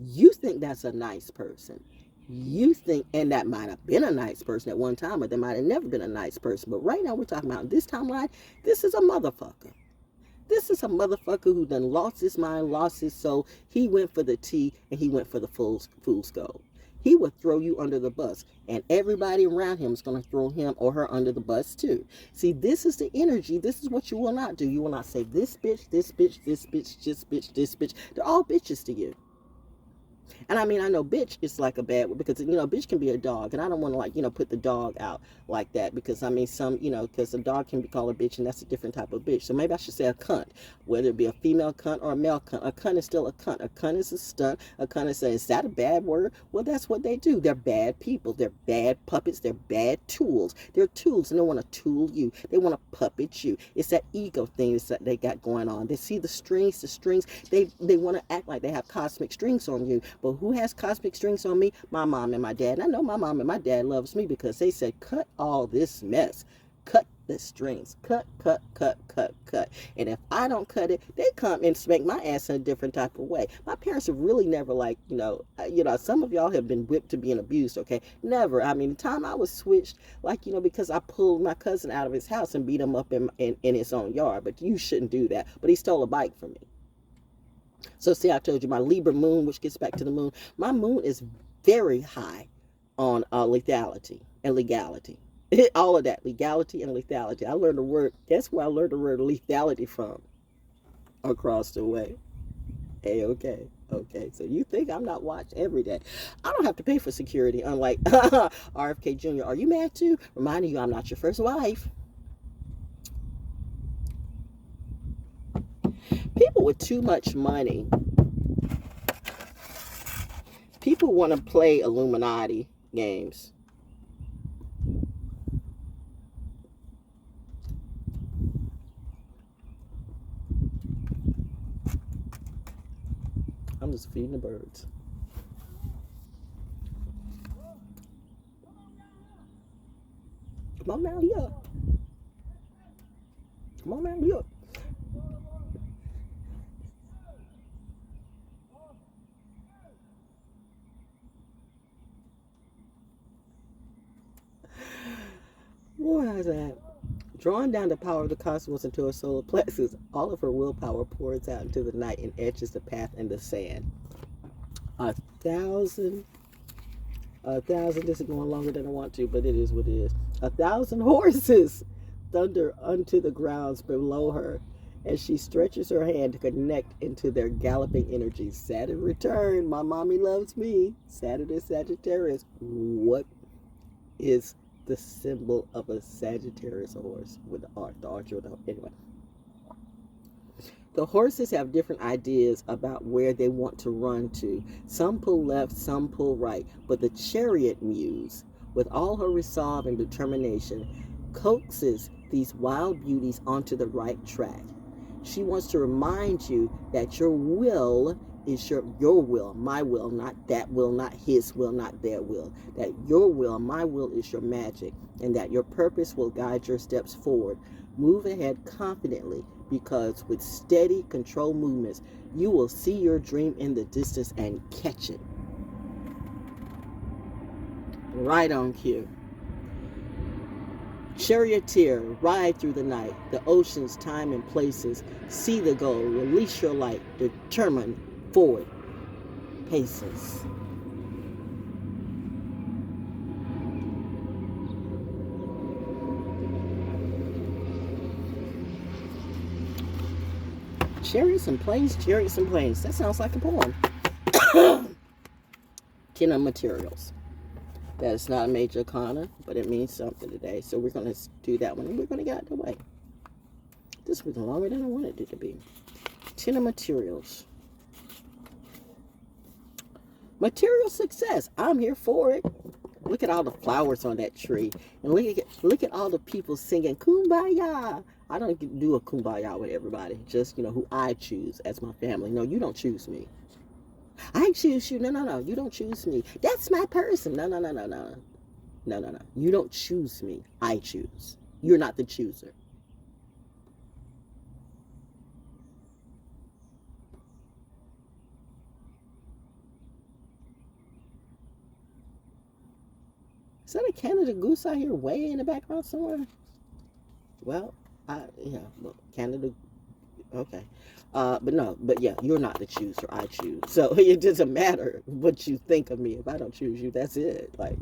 You think that's a nice person. You think, and that might have been a nice person at one time, but they might have never been a nice person. But right now we're talking about this timeline, this is a motherfucker. This is a motherfucker who done lost his mind, lost his soul. He went for the tea and he went for the fool's gold. He would throw you under the bus, and everybody around him is going to throw him or her under the bus too. See, this is the energy. This is what you will not do. You will not say this bitch, this bitch, this bitch, this bitch, this bitch. They're all bitches to you. And I mean, I know bitch is like a bad word because, you know, bitch can be a dog. And I don't want to, like, you know, put the dog out like that because, I mean, because a dog can be called a bitch and that's a different type of bitch. So maybe I should say a cunt, whether it be a female cunt or a male cunt. A cunt is still a cunt. A cunt is a stunt. A cunt is that a bad word? Well, that's what they do. They're bad people. They're bad puppets. They're bad tools. They're tools and they want to tool you. They want to puppet you. It's that ego thing that they got going on. They see the strings. They want to act like they have cosmic strings on you. But who has cosmic strings on me? My mom and my dad. And I know my mom and my dad loves me because they said, cut all this mess. Cut the strings. Cut, cut, cut, cut, cut. And if I don't cut it, they come and spank my ass in a different type of way. My parents have really never, like, some of y'all have been whipped to being abused, okay? Never. I mean, the time I was switched, like, because I pulled my cousin out of his house and beat him up in his own yard. But you shouldn't do that. But he stole a bike from me. So see, I told you my Libra moon, which gets back to the moon. My moon is very high on lethality and legality. All of that, legality and lethality. I learned the word, that's where I learned the word lethality from, across the way. Heyoka. Okay, so you think I'm not watched every day. I don't have to pay for security, unlike RFK Jr. Are you mad too? Reminding you I'm not your first wife. People with too much money, people want to play Illuminati games. I'm just feeding the birds. Come on now, yeah. Come on now, yeah. What is that? Drawing down the power of the cosmos into her solar plexus, all of her willpower pours out into the night and etches the path in the sand. 1,000, this is going longer than I want to, but it is what it is. 1,000 horses thunder unto the grounds below her as she stretches her hand to connect into their galloping energies. Saturn return, my mommy loves me. Saturn is Sagittarius. What is the symbol of a Sagittarius horse with the archer? Anyway, the horses have different ideas about where they want to run to. Some pull left, some pull right, but the chariot muse, with all her resolve and determination, coaxes these wild beauties onto the right track. She wants to remind you that your will is your will, my will, not that will, not his will, not their will. That your will, my will, is your magic, and that your purpose will guide your steps forward. Move ahead confidently, because with steady, controlled movements, you will see your dream in the distance and catch it. Right on cue. Charioteer, ride through the night, the oceans, time, and places. See the goal, release your light, determined, forward paces. Chariots and planes, chariots and planes. That sounds like a poem. 10 of materials. That is not a major arcana, but it means something today. So we're going to do that one, and we're going to get out of the way. This was longer than I wanted it to be. 10 of materials. Material success. I'm here for it. Look at all the flowers on that tree. And look at all the people singing Kumbaya. I don't do a Kumbaya with everybody. Just, who I choose as my family. No, you don't choose me. I choose you. No. You don't choose me. That's my person. No. No. You don't choose me. I choose. You're not the chooser. Is that a Canada goose out here way in the background somewhere? Well, Canada, okay. But yeah, you're not the chooser, I choose. So it doesn't matter what you think of me. If I don't choose you, that's it. Like,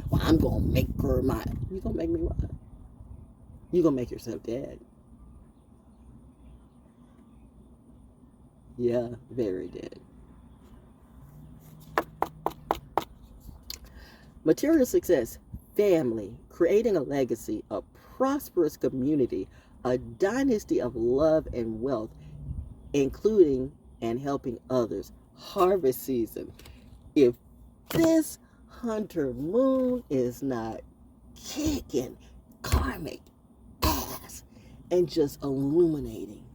well, I'm going to make her my, you going to make me what? You going to make yourself dead. Yeah, very dead. Material success, family, creating a legacy, a prosperous community, a dynasty of love and wealth, including and helping others. Harvest season. If this hunter moon is not kicking karmic ass and just illuminating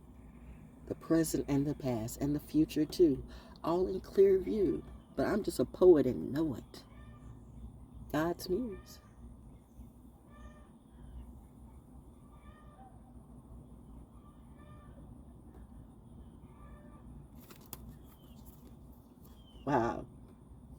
the present and the past and the future too, all in clear view, but I'm just a poet and know it. God's muse. Wow.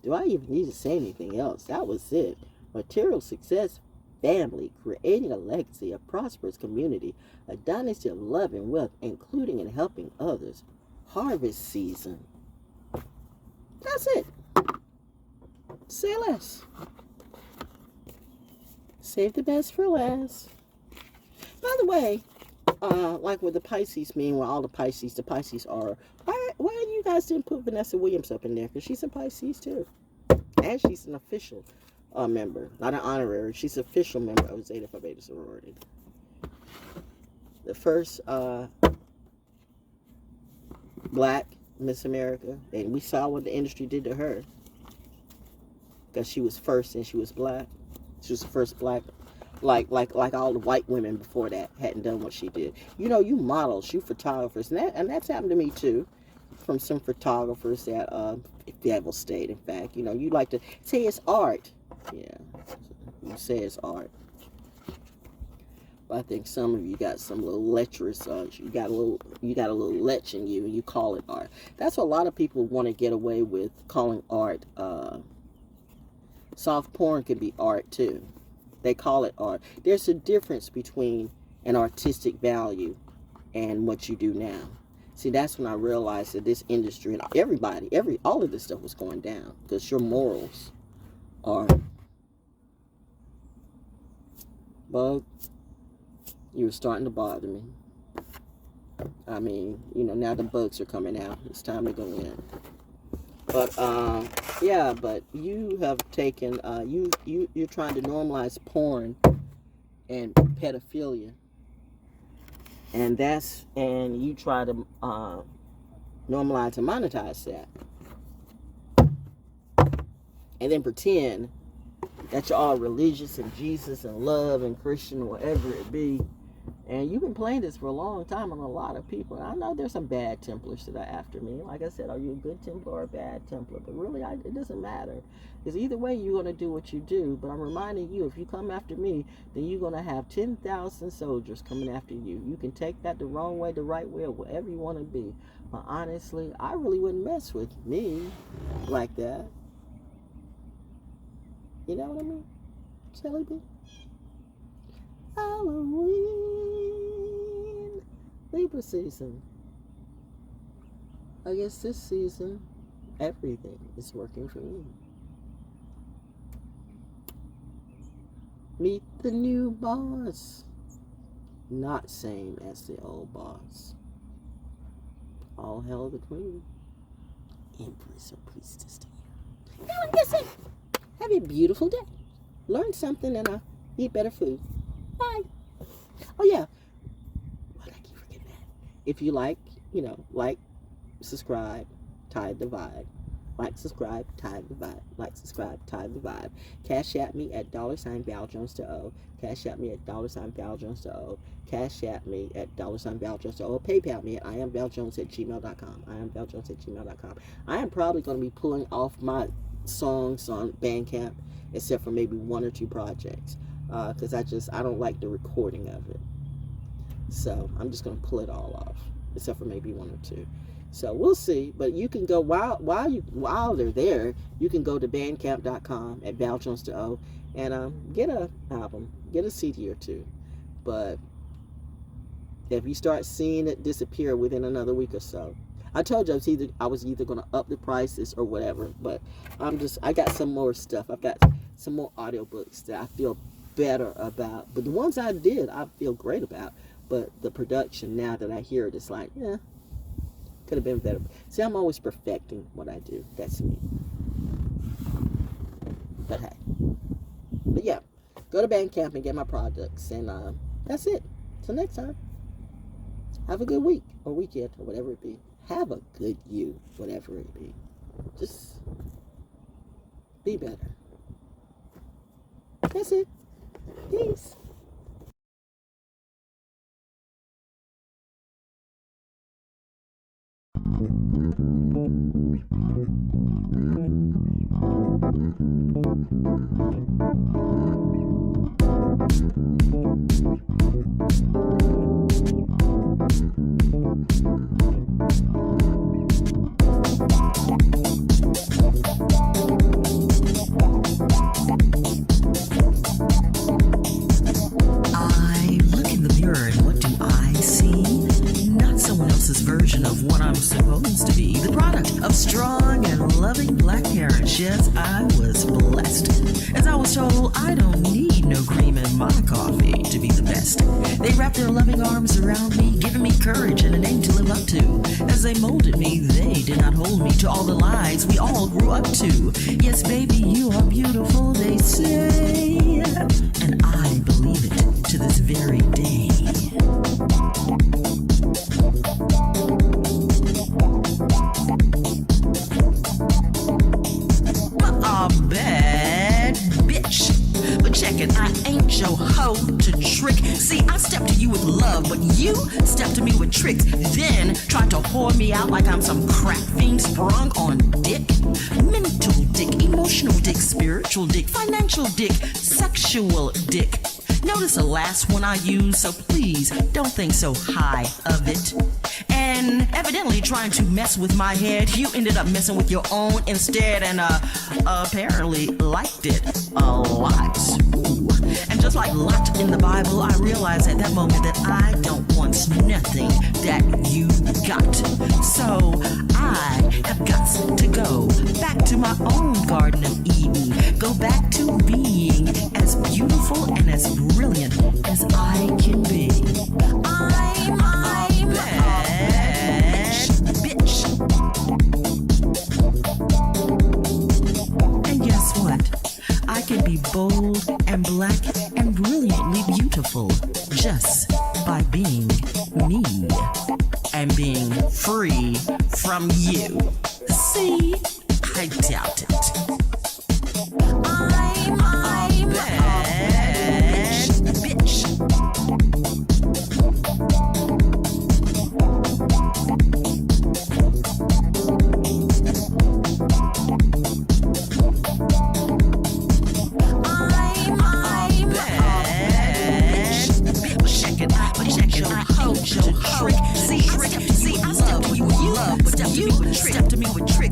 Do I even need to say anything else? That was it. Material success, family, creating a legacy, a prosperous community, a dynasty of love and wealth, including and helping others. Harvest season. That's it. Say less. Save the best for last. By the way, like with the Pisces mean, where all the Pisces are, why you guys didn't put Vanessa Williams up in there? Because she's a Pisces too. And she's an official member, not an honorary. She's an official member of Zeta Phi Beta sorority. The first black Miss America, and we saw what the industry did to her. Because she was first and she was black. She was the first black, like all the white women before that hadn't done what she did. You know, you models, you photographers, and that's happened to me too. From some photographers that Devil State, in fact. You know, you like to say it's art. Yeah, you say it's art. But I think some of you got some little lecherous, you got a little lech in you, and you call it art. That's what a lot of people want to get away with, calling art. Soft porn can be art too. They call it art. There's a difference between an artistic value and what you do now. See, that's when I realized that this industry and all of this stuff was going down, because your morals are, bug, you were starting to bother me. I mean, you know, now the bugs are coming out. It's time to go in. But yeah, but you have taken you're trying to normalize porn and pedophilia. And you try to normalize and monetize that. And then pretend that you're all religious and Jesus and love and Christian, whatever it be. And you've been playing this for a long time on a lot of people. I know there's some bad Templars that are after me. Like I said, are you a good Templar or a bad Templar? But really, it doesn't matter. Because either way, you're going to do what you do. But I'm reminding you, if you come after me, then you're going to have 10,000 soldiers coming after you. You can take that the wrong way, the right way, or whatever you want to be. But honestly, I really wouldn't mess with me like that. You know what I mean? Shelly B? Halloween, Libra season. I guess this season, everything is working for me. Meet the new boss. Not same as the old boss. All hail the queen. Empress or priestess to you. Now I'm guessing. Have a beautiful day. Learn something and eat better food. Bye. Oh yeah. Why did I keep forgetting that? If you like, subscribe, tithe the vibe. Like, subscribe, tithe the vibe. Like, subscribe, tithe the vibe. Cashapp me at $ValJonesDaO. Cashapp me at $ValJonesDaO. Cashapp me at $ValJonesDaO. PayPal me at iamvaljones@gmail.com. iamvaljones@gmail.com. I am probably going to be pulling off my songs on BANDCAMP, except for maybe one or two projects. Because I don't like the recording of it. So I'm just going to pull it all off, except for maybe one or two. So we'll see. But you can go, while they're there, you can go to bandcamp.com at ValJonesDaO and get an album, get a CD or two. But if you start seeing it disappear within another week or so, I told you I was either going to up the prices or whatever. But I got some more stuff. I've got some more audiobooks that I feel better about. But the ones I did, I feel great about. But the production, now that I hear it, it's like, yeah, could have been better. See, I'm always perfecting what I do. That's me. But hey. But yeah, go to BANDCAMP and get my products. And that's it. Till next time. Have a good week or weekend or whatever it be. Have a good you, whatever it be. Just be better. That's it. Peace. of strong and loving black parents. Yes, I was blessed. As I was told, I don't need no cream in my coffee to be the best. They wrapped their loving arms around me, giving me courage and a name to live up to. As they molded me, they did not hold me to all the lies we all grew up to. Yes, baby, you are beautiful, they say. And I believe it to this very day. Bad bitch. But check it, I ain't your hoe to trick. See, I step to you with love, but you step to me with tricks. Then try to whore me out like I'm some crack fiend sprung on dick. Mental dick, emotional dick, spiritual dick, financial dick, sexual dick. Notice the last one I used, so please don't think so high of it. And evidently trying to mess with my head, you ended up messing with your own instead, and apparently liked it a lot. Ooh. And just like Lot in the Bible, I realized at that moment that I don't want nothing that you got. So I have got to go back to my own Garden of Eden. Go back to being as beautiful and as brilliant as I can be. I'm a bad bitch. And guess what? I can be bold and black and brilliantly beautiful just by being me and being free from you. See? I doubt it. I'm a bad bitch. I step to you with love, but you step to me with trick.